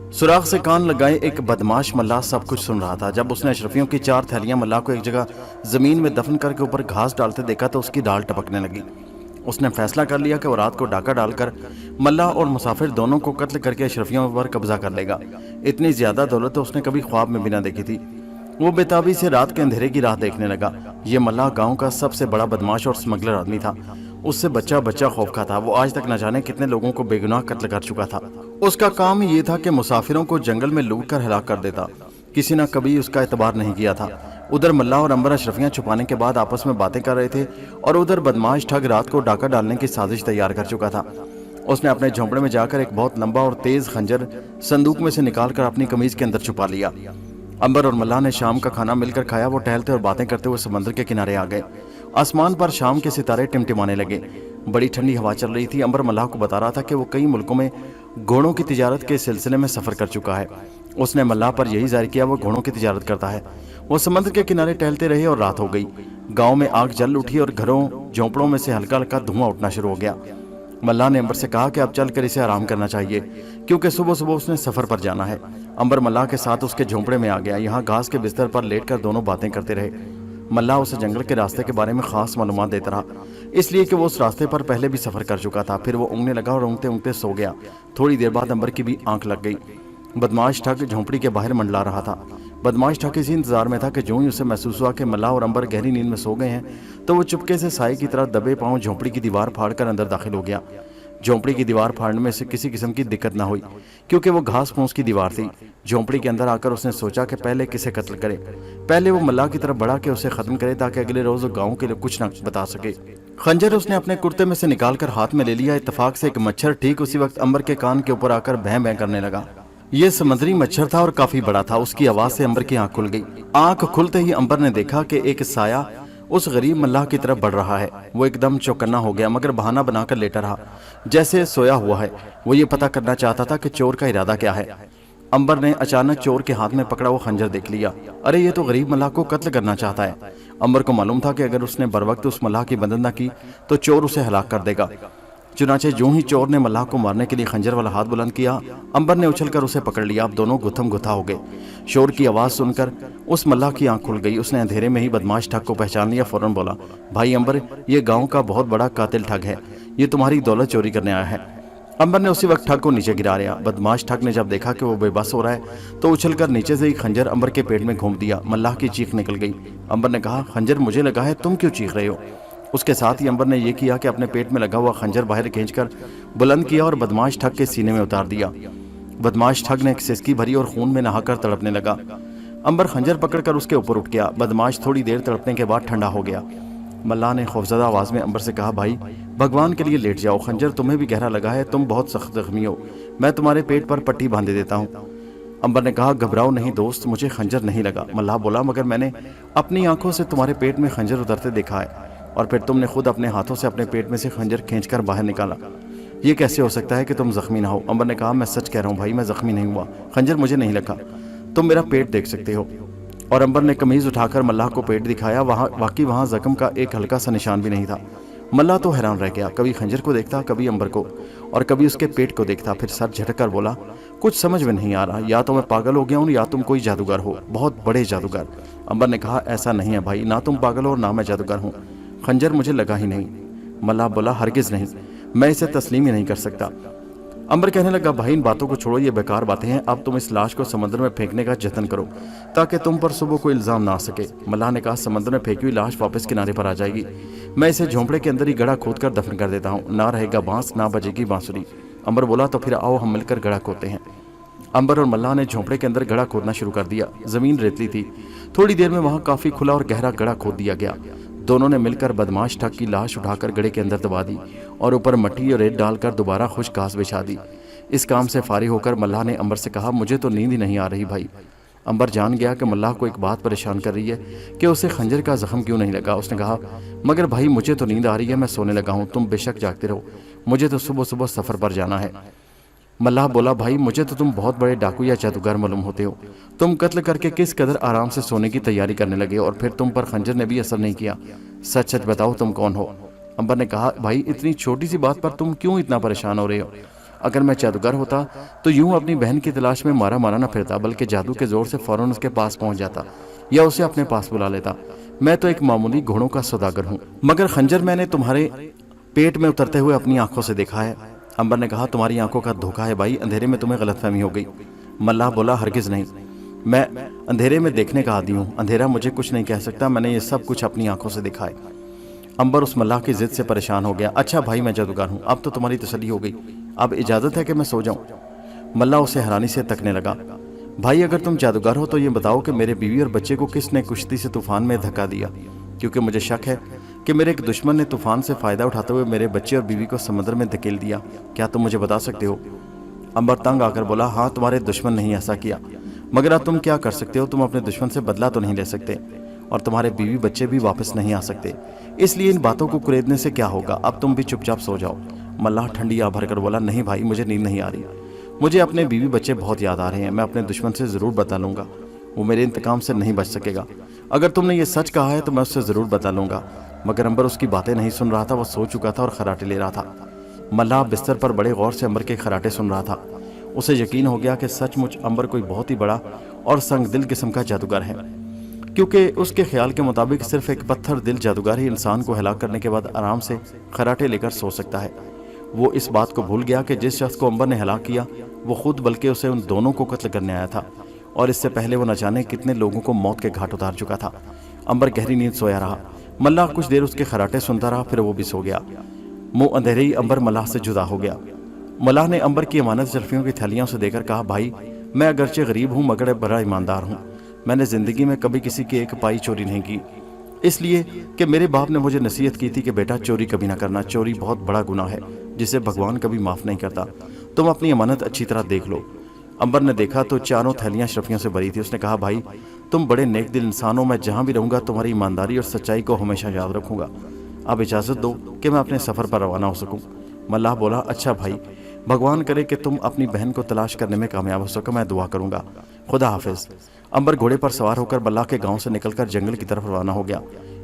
सुराख से कान लगाए एक बदमाश मल्लाह सब कुछ सुन रहा था। जब उसने अशरफियों की 4 थैलियां मल्लाह को एक जगह जमीन में दफन करके ऊपर घास डालते देखा तो उसकी दाल टपकने लगी। उसने फैसला कर लिया कि वो रात को डाका डालकर मल्लाह और मुसाफिर दोनों को कत्ल करके अशरफियों पर कब्जा कर लेगा। इतनी ज्यादा दौलत तो उसने कभी ख्वाब में भी ना देखी थी। वो बेताबी से रात के अंधेरे की राह देखने लगा। ये मल्लाह गांव का सबसे बड़ा बदमाश और स्मगलर आदमी था। उससे बच्चा बच्चा खौफ का था। वो आज तक न जाने कितने लोगों को बेगुनाह कत्ल कर चुका था। उसका काम ये था कि मुसाफिरों को जंगल में लूट कर हलाक कर देता। किसी ने कभी उसका एतबार नहीं किया था। उधर मल्लाह और अंबर अशरफियां छुपाने के बाद आपस में बातें कर रहे थे और उधर बदमाश ठग रात को डाका डालने की साजिश तैयार कर चुका था। उसने अपने झोंपड़े में जाकर एक बहुत लंबा और तेज खंजर संदूक में से निकालकर अपनी कमीज के अंदर छुपा लिया। अंबर और मल्लाह ने शाम का खाना मिलकर खाया। वो टहलते और बातें करते हुए समंदर के किनारे आ गए। आसमान पर शाम के सितारे टिमटिमाने लगे। बड़ी ठंडी हवा चल रही थी। अंबर मल्लाह को बता रहा था कि वो कई मुल्कों में घोड़ों की तिजारत के सिलसिले में सफर कर चुका है। उसने मल्लाह पर यही जाहिर किया वो घोड़ों की तिजारत करता है। वो समंदर के किनारे टहलते रहे और रात हो गई। गांव में आग जल उठी और घरों झोंपड़ों में से हल्का हल्का धुआं उठना शुरू हो गया। मल्लाह ने अंबर से कहा कि अब चलकर इसे आराम करना चाहिए, क्योंकि सुबह सुबह उसने सफर पर जाना है। अंबर मल्लाह के साथ उसके झोंपड़े में आ गया। यहाँ घास के बिस्तर पर लेटकर दोनों बातें करते रहे। मल्लाह उसे जंगल के रास्ते के बारे में खास मालूमात देता रहा, इसलिए कि वो उस रास्ते पर पहले भी सफर कर चुका था। फिर वो ऊँगने लगा और ऊँगते ऊँगते सो गया। थोड़ी देर बाद अंबर की भी आंख लग गई। बदमाश ठग झोंपड़ी के बाहर मंडला रहा था। बदमाश ठग इसी इंतजार में था कि जो ही उसे महसूस हुआ कि मल्लाह और अंबर गहरी नींद में सो गए हैं, तो वो चुपके से साए की तरह दबे पांव झोंपड़ी की दीवार फाड़कर अंदर दाखिल हो गया। झोंपड़ी की दीवार फाड़ने में से किसी किस्म की दिक्कत ना हुई, क्योंकि वो घास फूस की दीवार थी। झोंपड़ी के अंदर आकर उसने सोचा कि पहले किसे कत्ल करे। पहले वो मल्लाह की तरफ बढ़ा के उसे खत्म करे, ताकि अगले रोज गांव के लिए कुछ न बता सके। खंजर उसने अपने कुर्ते में से निकालकर हाथ में ले लिया। इत्तेफाक से एक मच्छर ठीक उसी वक्त अंबर के कान के ऊपर आकर भैं भैं करने लगा। ये समुद्री मच्छर था और काफी बड़ा था। उसकी आवाज से अंबर की आंख खुल गई। आंख खुलते ही अंबर ने देखा कि एक साया उस गरीब मल्लाह की तरफ बढ़ रहा है। वो एकदम चौकन्ना हो गया, मगर बहाना बनाकर लेटा रहा, जैसे सोया हुआ है। वो ये पता करना चाहता था कि चोर का इरादा क्या है। अंबर ने अचानक चोर के हाथ में पकड़ा वो खंजर देख लिया। अरे ये तो गरीब मल्लाह को कत्ल करना चाहता है। अंबर को मालूम था कि अगर उसने बरवक्त उस मल्लाह की मदद न की तो चोर उसे हलाक कर देगा। चुनाचे जो ही चोर ने मल्लाह को मारने के लिए खंजर वाला हाथ बुलंद किया, अंबर ने उछलकर उसे पकड़ लिया। अब दोनों गुत्थम गुत्था हो गए। शोर की आवाज सुनकर उस मल्लाह की आंख खुल गई। उसने अंधेरे में ही बदमाश ठग को पहचान लिया। फौरन बोला, भाई अंबर, ये गांव का बहुत बड़ा कातिल ठग है। ये तुम्हारी दौलत चोरी करने आया है। अंबर ने उसी वक्त ठग को नीचे गिरा दिया। बदमाश ठग ने जब देखा कि वो बेबस हो रहा है तो उछलकर नीचे से ही खंजर अंबर के पेट में घूम दिया। मल्लाह की चीख निकल गई। अंबर ने कहा, खंजर मुझे लगा है, तुम क्यों चीख रहे हो? उसके साथ ही अंबर ने यह किया कि अपने पेट में लगा हुआ खंजर बाहर खींचकर बुलंद किया और बदमाश ठग के सीने में उतार दिया। बदमाश ठग ने एक सिसकी भरी और खून में नहाकर तड़पने लगा। अंबर खंजर पकड़कर उसके ऊपर उठ गया। बदमाश थोड़ी देर तड़पने के बाद ठंडा हो गया। मल्लाह ने खौफजदा आवाज में अंबर से कहा, भाई भगवान के लिए लेट जाओ, खंजर तुम्हें भी गहरा लगा है, तुम बहुत सख्त जख्मी हो, मैं तुम्हारे पेट पर पट्टी बांधे देता हूँ। अंबर ने कहा, घबराओ नहीं दोस्त, मुझे खंजर नहीं लगा। मल्लाह बोला, मगर मैंने अपनी आंखों से तुम्हारे पेट में खंजर उतरते देखा है, और फिर तुमने खुद अपने हाथों से अपने पेट में से खंजर खींचकर बाहर निकाला। ये कैसे हो सकता है कि तुम जख्मी ना हो? अंबर ने कहा, मैं सच कह रहा हूँ भाई, मैं जख्मी नहीं हुआ, खंजर मुझे नहीं लगा, तुम मेरा पेट देख सकते हो। और अंबर ने कमीज उठाकर मल्लाह को पेट दिखाया। वाकई वहाँ जख्म का एक हल्का सा निशान भी नहीं था। मल्लाह तो हैरान रह गया, कभी खंजर को देखता, कभी अंबर को, और कभी उसके पेट को देखता। फिर सर झटक कर बोला, कुछ समझ में नहीं आ रहा, या तो मैं पागल हो गया हूँ या तुम कोई जादूगर हो, बहुत बड़े जादूगर। अंबर ने कहा, ऐसा नहीं है भाई, ना तुम पागल हो और ना मैं जादूगर हूँ, खंजर मुझे लगा ही नहीं। मल्लाह बोला, हरगिज नहीं, मैं इसे तस्लीम ही नहीं कर सकता। अंबर कहने लगा, भाई इन बातों को छोड़ो, ये बेकार बातें हैं, अब तुम इस लाश को समंदर में फेंकने का जतन करो ताकि तुम पर सुबह कोई इल्जाम ना आ सके। मल्लाह ने कहा, समंदर में फेंकी हुई लाश वापस किनारे पर आ जाएगी, मैं इसे झोंपड़े के अंदर ही गड़ा खोद कर दफन कर देता हूँ, ना रहेगा बांस ना बजेगी बांसुरी। अंबर बोला, तो फिर आओ हम मिलकर गड़ा खोदते हैं। अंबर और मल्लाह ने झोंपड़े के अंदर गड़ा खोदना शुरू कर दिया। जमीन रेतली थी। थोड़ी देर में वहां काफी खुला और गहरा गड़ा खोद दिया गया। दोनों ने मिलकर बदमाश ठग की लाश उठाकर गड़े के अंदर दबा दी और ऊपर मट्टी और रेत डालकर दोबारा खुश घास बिछा दी। इस काम से फारिग होकर मल्लाह ने अंबर से कहा, मुझे तो नींद ही नहीं आ रही भाई। अंबर जान गया कि मल्लाह को एक बात परेशान कर रही है कि उसे खंजर का जख्म क्यों नहीं लगा। उसने कहा, मगर भाई मुझे तो नींद आ रही है, मैं सोने लगा हूँ, तुम बेशक जागते रहो, मुझे तो सुबह सुबह सफर पर जाना है। मल्लाह बोला, भाई मुझे तो तुम बहुत बड़े डाकू या जादूगर मालूम होते हो। तुम कत्ल करके किस कदर आराम से सोने की तैयारी करने लगे और फिर तुम पर खंजर ने भी असर नहीं किया। सच सच बताओ तुम कौन हो। अंबर ने कहा, भाई इतनी छोटी सी बात पर तुम क्यों इतना परेशान हो रहे हो। अगर मैं जादूगर होता तो यूं अपनी बहन की तलाश में मारा मारा न फिरता, बल्कि जादू के जोर से फौरन उसके पास पहुंच जाता या उसे अपने पास बुला लेता। मैं तो एक मामूली घोड़ों का सौदागर हूँ, मगर खंजर मैंने तुम्हारे पेट में उतरते हुए अपनी आंखों से देखा है। अंबर ने कहा, तुम्हारी आंखों का धोखा है भाई, अंधेरे में तुम्हें गलतफहमी हो गई। मल्लाह बोला, हरगिज नहीं, मैं अंधेरे में देखने का आदी हूँ, अंधेरा मुझे कुछ नहीं कह सकता, मैंने ये सब कुछ अपनी आंखों से देखा है। अंबर उस मल्लाह की जिद से परेशान हो गया। अच्छा भाई मैं जादूगर हूँ, अब तो तुम्हारी तसल्ली हो गई, अब इजाजत है कि मैं सो जाऊं। मल्लाह उसे हैरानी से तकने लगा। भाई अगर तुम जादूगर हो तो ये बताओ कि मेरे बीवी और बच्चे को किसने कुश्ती से तूफान में धक्का दिया, क्योंकि मुझे शक है कि मेरे एक दुश्मन ने तूफान से फायदा उठाते हुए मेरे बच्चे और बीवी को समुद्र में धकेल दिया। क्या तुम मुझे बता सकते हो। अंबर तंग आकर बोला, हाँ तुम्हारे दुश्मन नहीं ऐसा किया, मगर अब तुम क्या कर सकते हो, तुम अपने दुश्मन से बदला तो नहीं ले सकते और तुम्हारे बीवी बच्चे भी वापस नहीं आ सकते, इसलिए इन बातों को कुरेदने से क्या होगा, अब तुम भी चुपचाप सो जाओ। मल्लाह ठंडी आ भरकर बोला, नहीं भाई मुझे नींद नहीं आ रही, मुझे अपने बीवी बच्चे बहुत याद आ रहे हैं, मैं अपने दुश्मन से ज़रूर बता लूँगा, वो मेरे इंतकाम से नहीं बच सकेगा। अगर तुमने ये सच कहा है तो मैं उससे ज़रूर बता लूँगा। मगर अंबर उसकी बातें नहीं सुन रहा था, वो सो चुका था और खराटे ले रहा था। मल्लाह बिस्तर पर बड़े गौर से अंबर के खराटे सुन रहा था। उसे यकीन हो गया कि सचमुच अंबर कोई बहुत ही बड़ा और संगदिल किस्म का जादूगर है, क्योंकि उसके ख्याल के मुताबिक सिर्फ एक पत्थर दिल जादूगर ही इंसान को हलाक करने के बाद आराम से खराटे लेकर सो सकता है। वो इस बात को भूल गया कि जिस शख्स को अंबर ने हलाक किया वो खुद बल्कि उसे उन दोनों को कत्ल करने आया था, और इससे पहले वो न जाने कितने लोगों को मौत के घाट उतार चुका था। अंबर गहरी नींद सोया रहा। मल्लाह कुछ देर उसके खराटे सुनता रहा, फिर वो भी सो गया। मुंह अंधेरे ही अंबर मल्लाह से जुदा हो गया। मल्लाह ने अंबर की अमानत ज़ल्फियों की थैलियों से देकर कहा, भाई मैं अगरचे गरीब हूँ मगर बड़ा ईमानदार हूँ, मैंने ज़िंदगी में कभी किसी की एक पाई चोरी नहीं की, इसलिए कि मेरे बाप ने मुझे नसीहत की थी कि बेटा चोरी कभी ना करना, चोरी बहुत बड़ा गुनाह है जिसे भगवान कभी माफ़ नहीं करता, तुम अपनी अमानत अच्छी तरह देख लो। अंबर ने देखा तो चारों थैलियाँ अशरफियों से भरी थी। उसने कहा, भाई तुम बड़े नेक दिल इंसान हो, मैं जहाँ भी रहूँगा तुम्हारी ईमानदारी और सच्चाई को हमेशा याद रखूँगा, अब इजाज़त दो कि मैं अपने सफ़र पर रवाना हो सकूँ। मल्लाह बोला, अच्छा भाई भगवान करे कि तुम अपनी बहन को तलाश करने में कामयाब हो सको, मैं दुआ करूँगा, खुदा हाफिज़। अंबर घोड़े पर सवार होकर मल्लाह के गांव से निकलकर जंगल की तरफ रवाना हो गया।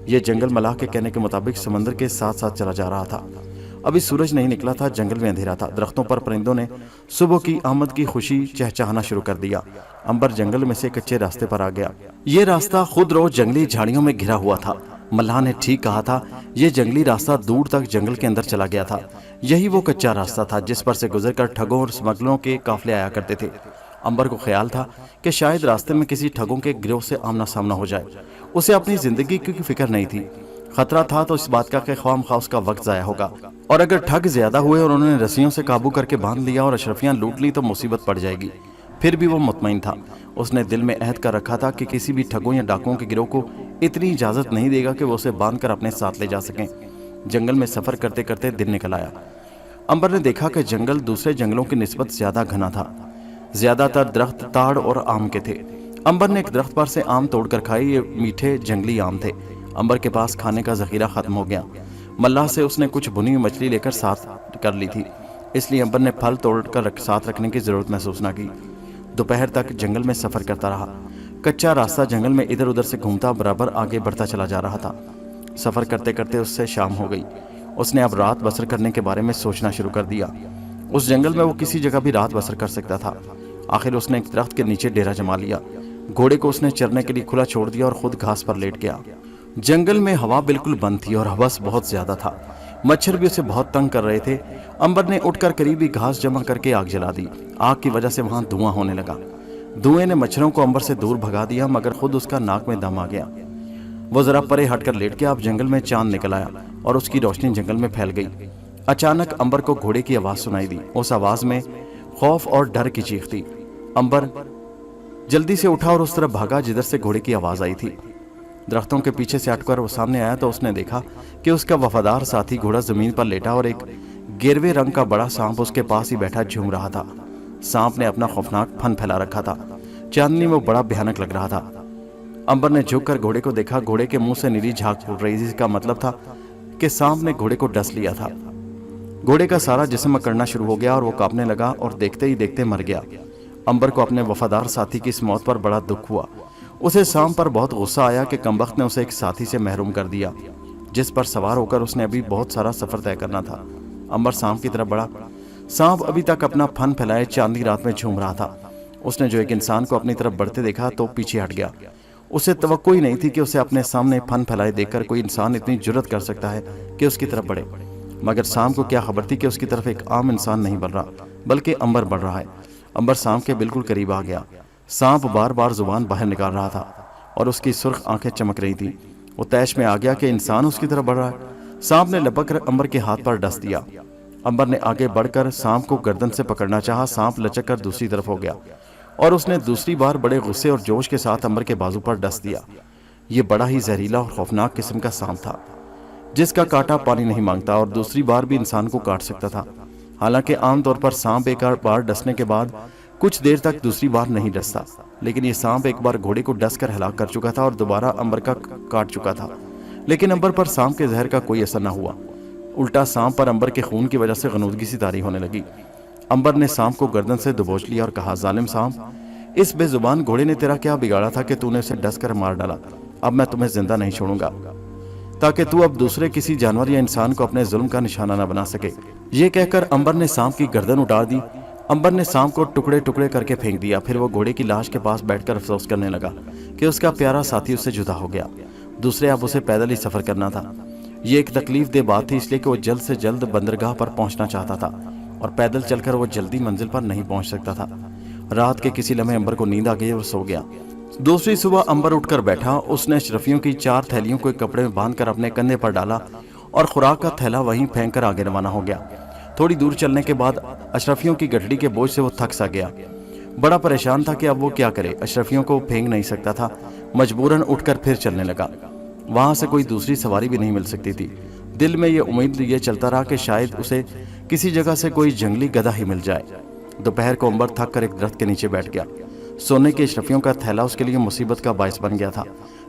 यह जंगल मल्लाह के कहने के मुताबिक समंदर के साथ साथ चला जा रहा था। अभी सूरज नहीं निकला था, जंगल में अंधेरा था। दरख्तों पर परिंदों ने सुबह की आमद की खुशी चहचहाना शुरू कर दिया। अंबर जंगल में से कच्चे रास्ते पर आ गया। ये रास्ता खुद रो जंगली झाड़ियों में घिरा हुआ था। मल्लाह ने ठीक कहा था, यह जंगली रास्ता दूर तक जंगल के अंदर चला गया था। यही वो कच्चा रास्ता था जिस पर से गुजरकर ठगों और स्मगलरों के काफिले आया करते थे। अंबर को ख्याल था कि शायद रास्ते में किसी ठगों के गिरोह से आमना सामना हो जाए। उसे अपनी जिंदगी की फिक्र नहीं थी। खतरा था तो इस बात का कि ख्वामख्वाह उसका वक्त जाया होगा, और अगर ठग ज्यादा हुए और उन्होंने रस्सियों से काबू करके बांध लिया और अशरफियां लूट ली तो मुसीबत पड़ जाएगी। फिर भी वो मुतमईन था। उसने दिल में अहद कर रखा था कि किसी भी ठगों या डाकुओं के गिरोह को इतनी इजाजत नहीं देगा कि वो उसे बांध कर अपने साथ ले जा सकें। जंगल में सफर करते करते दिन निकल आया। अंबर ने देखा कि जंगल दूसरे जंगलों की निस्बत ज्यादा घना था। ज्यादातर दरख्त ताड़ और आम के थे। अंबर ने एक दरख्त पर से आम तोड़कर खाए। ये मीठे जंगली आम थे। अंबर के पास खाने का जखीरा खत्म हो गया। मल्लाह से उसने कुछ भुनी हुई मछली लेकर साथ कर ली थी, इसलिए अंबर ने फल तोड़कर साथ रखने की जरूरत महसूस न की। दोपहर तक जंगल में सफर करता रहा। कच्चा रास्ता जंगल में इधर उधर से घूमता बराबर आगे बढ़ता चला जा रहा था। सफर करते करते उससे शाम हो गई। उसने अब रात बसर करने के बारे में सोचना शुरू कर दिया। उस जंगल में वो किसी जगह भी रात बसर कर सकता था। आखिर उसने एक दरख्त के नीचे डेरा जमा लिया। घोड़े को उसने चरने के लिए खुला छोड़ दिया और खुद घास पर लेट गया। जंगल में हवा बिल्कुल बंद थी और हवस बहुत ज्यादा था। मच्छर भी उसे बहुत तंग कर रहे थे। अंबर ने उठकर करीबी घास जमा करके आग जला दी। आग की वजह से वहां धुआं होने लगा। धुएं ने मच्छरों को अंबर से दूर भगा दिया, मगर खुद उसका नाक में दम आ गया। वो जरा परे हटकर लेट गया। अब जंगल में चांद निकल आया और उसकी रोशनी जंगल में फैल गई। अचानक अंबर को घोड़े की आवाज सुनाई दी। उस आवाज में खौफ और डर की चीख थी। अंबर जल्दी से उठा और उस तरफ भागा जिधर से घोड़े की आवाज आई थी। दरख्तों के पीछे से हटकर वो सामने आया तो उसने देखा कि उसका वफादार साथी घोड़ा जमीन पर लेटा और एक गेरवे रंग का बड़ा सांप उसके पास ही बैठा झूम रहा था। सांप ने अपना खौफनाक फन फैला रखा था। चांदनी में वो बड़ा भयानक लग रहा था। अंबर ने झुककर घोड़े को देखा। घोड़े के मुंह से नीली झाग फूट रही थी। इसका मतलब था कि सांप ने घोड़े को डस लिया था। घोड़े का सारा जिस्म अकड़ना शुरू हो गया और वो कांपने लगा और देखते ही देखते मर गया। अंबर को अपने वफादार साथी की इस मौत पर बड़ा दुख हुआ। उसे सांप पर बहुत गुस्सा आया कि कमबख्त ने उसे एक साथी से महरूम कर दिया जिस पर सवार होकर उसने अभी बहुत सारा सफर तय करना था। अंबर सांप की तरफ बढ़ा। सांप अभी तक अपना फन फैलाए चांदी रात में झूम रहा था। उसने जो एक इंसान को अपनी तरफ बढ़ते देखा तो पीछे हट गया। उसे तवक्को ही नहीं थी कि उसे अपने सामने फन फैलाए देखकर कोई इंसान इतनी जुर्रत कर सकता है कि उसकी तरफ बढ़े। मगर सांप को क्या खबर थी कि उसकी तरफ एक आम इंसान नहीं बढ़ रहा बल्कि अंबर बढ़ रहा है। अंबर सांप के बिल्कुल करीब आ गया। सांप बार बार जुबान बाहर निकाल रहा था और उसकी सुर्ख आंखें चमक रही थी। वो तैश में आ गया कि इंसान उसकी तरफ बढ़ रहा है। सांप ने लपक कर अंबर के हाथ पर डस दिया। अंबर ने आगे बढ़कर सांप को गर्दन से पकड़ना चाहा। सांप लचक कर दूसरी तरफ हो गया और उसने दूसरी बार बड़े गुस्से और जोश के साथ अंबर के बाजू पर डस दिया। ये बड़ा ही जहरीला और खौफनाक किस्म का सांप था जिसका कांटा पानी नहीं मांगता और दूसरी बार भी इंसान को काट सकता था। हालांकि आमतौर पर सांप एक बार डसने के बाद कुछ देर तक दूसरी बार नहीं डसता, लेकिन ये सांप एक बार घोड़े को डस कर हलाक कर चुका था और दोबारा अंबर का काट चुका था। लेकिन अंबर पर सांप के जहर का कोई असर न हुआ। उल्टा सांप पर अंबर के खून की वजह से गनूदगी सी तारी होने लगी। अंबर ने सांप को गर्दन से दबोच लिया और कहा, जालिम सांप, इस बेजुबान घोड़े ने तेरा क्या बिगाड़ा था कि तूने उसे डस कर मार डाला। अब मैं तुम्हें जिंदा नहीं छोड़ूंगा ताकि तू अब दूसरे किसी जानवर या इंसान को अपने जुल्म का निशाना न बना सके। ये कहकर अंबर ने सांप की गर्दन उतार दी। अंबर ने सांप को टुकड़े टुकड़े करके फेंक दिया। फिर वो घोड़े की लाश के पास बैठकर अफसोस करने लगा कि उसका प्यारा साथी उससे जुदा हो गया। दूसरे अब उसे पैदल ही सफर करना था। ये एक तकलीफ दे बात थी, इसलिए कि वो जल्द से जल्द बंदरगाह पर पहुंचना चाहता था और पैदल चलकर वो जल्दी मंजिल पर नहीं पहुंच सकता था। रात के किसी लम्हे अंबर को नींद आ गई और सो गया। दूसरी सुबह अंबर उठकर बैठा। उसने अशरफियों की 4 थैलियों को एक कपड़े में बांधकर अपने कंधे पर डाला और खुराक का थैला वहीं फेंक कर आगे रवाना हो गया। थोड़ी दूर चलने के बाद अशरफियों की गठड़ी के बोझ से वो थक सा गया। बड़ा परेशान था कि अब वो क्या करे। अशरफियों को फेंक नहीं सकता था। मजबूरन उठकर फिर चलने लगा। वहां से कोई दूसरी सवारी भी नहीं मिल सकती थी। दिल में ये उम्मीद लिए चलता रहा कि शायद उसे किसी जगह से कोई जंगली गधा ही मिल जाए। दोपहर को अंबर थक कर एक दरख्त के नीचे बैठ गया। सोने के अशरफियों का थैला उसके लिए मुसीबत का बायस बन गया था,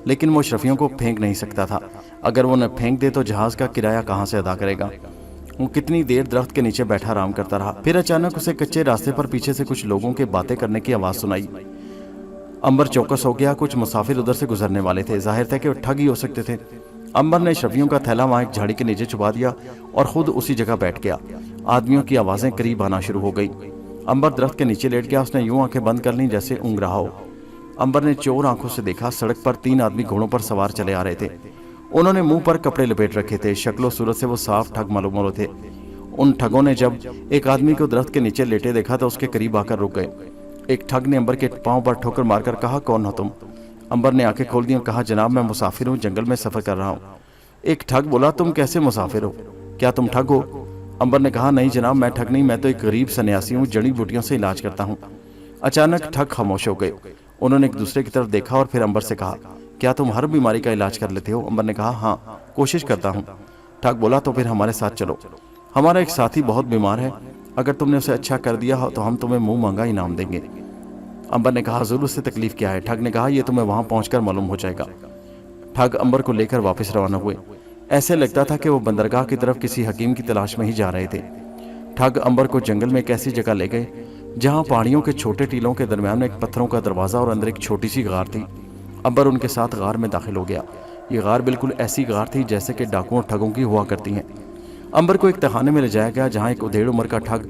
लेकिन वो अशरफियों को फेंक नहीं सकता था। अगर वो न फेंक दे तो जहाज का किराया कहाँ से अदा करेगा। वो कितनी देर दरख्त के नीचे बैठा आराम करता रहा। फिर अचानक उसे कच्चे रास्ते पर पीछे से कुछ लोगों के बातें करने की आवाज सुनाई। अंबर चौकस हो गया। कुछ मुसाफिर उधर से गुजरने वाले थे। जाहिर था कि वो ठग ही हो सकते थे। अंबर ने अशरफियों का थैला वहां एक झाड़ी के नीचे छुपा दिया और खुद उसी जगह बैठ गया। आदमियों की आवाजें करीब आना शुरू हो गई। अंबर दरख्त के नीचे लेट गया। उसने यूं आंखें बंद कर ली जैसे ऊँग रहा हो। अंबर ने चोर आंखों से देखा। सड़क पर 3 आदमी घोड़ों पर सवार चले आ रहे थे। उन्होंने मुंह पर कपड़े लपेट रखे थे। शक्लो सूरत से वो साफ ठग मालूम हो रहे थे। उन ठगों ने जब एक आदमी को दरख्त के नीचे लेटे देखा तो उसके करीब आकर रुक गए। एक ठग ने अंबर के पांव पर ठोकर मारकर कहा, कौन हो तुम? अंबर ने आंखें खोल दी और कहा, जनाब मैं मुसाफिर हूँ, जंगल में सफर कर रहा हूँ। एक ठग बोला, तुम कैसे मुसाफिर हो? क्या तुम ठग हो? अंबर ने कहा, नहीं जनाब मैं ठग नहीं, मैं तो एक गरीब सन्यासी हूँ, जड़ी बूटियों से इलाज करता हूँ। अचानक ठग खामोश हो गए। उन्होंने एक दूसरे की तरफ देखा और फिर अंबर से कहा, क्या तुम हर बीमारी का इलाज कर लेते हो? अंबर ने कहा, हाँ कोशिश करता हूँ। ठग बोला, तो फिर हमारे साथ चलो, हमारा एक साथी बहुत बीमार है, अगर तुमने उसे अच्छा कर दिया हो तो हम तुम्हें मुंह मांगा इनाम देंगे। अंबर ने कहा, जरूर उससे तकलीफ क्या है? ठग ने कहा, यह तुम्हें वहां पहुंचकर मालूम हो जाएगा। ठग अंबर को लेकर वापस रवाना हुए। ऐसे लगता था कि वो बंदरगाह की तरफ किसी हकीम की तलाश में ही जा रहे थे। ठग अंबर को जंगल में एक ऐसी जगह ले गए जहां पहाड़ियों के छोटे टीलों के दरमियान एक पत्थरों का दरवाजा और अंदर एक छोटी सी गार थी। अंबर उनके साथ गार में दाखिल हो गया। ये गार बिल्कुल ऐसी गार थी जैसे कि डाकुओं और ठगों की हुआ करती हैं। अंबर को एक तहखाने में ले जाया गया जहां एक उधेड़ उम्र का ठग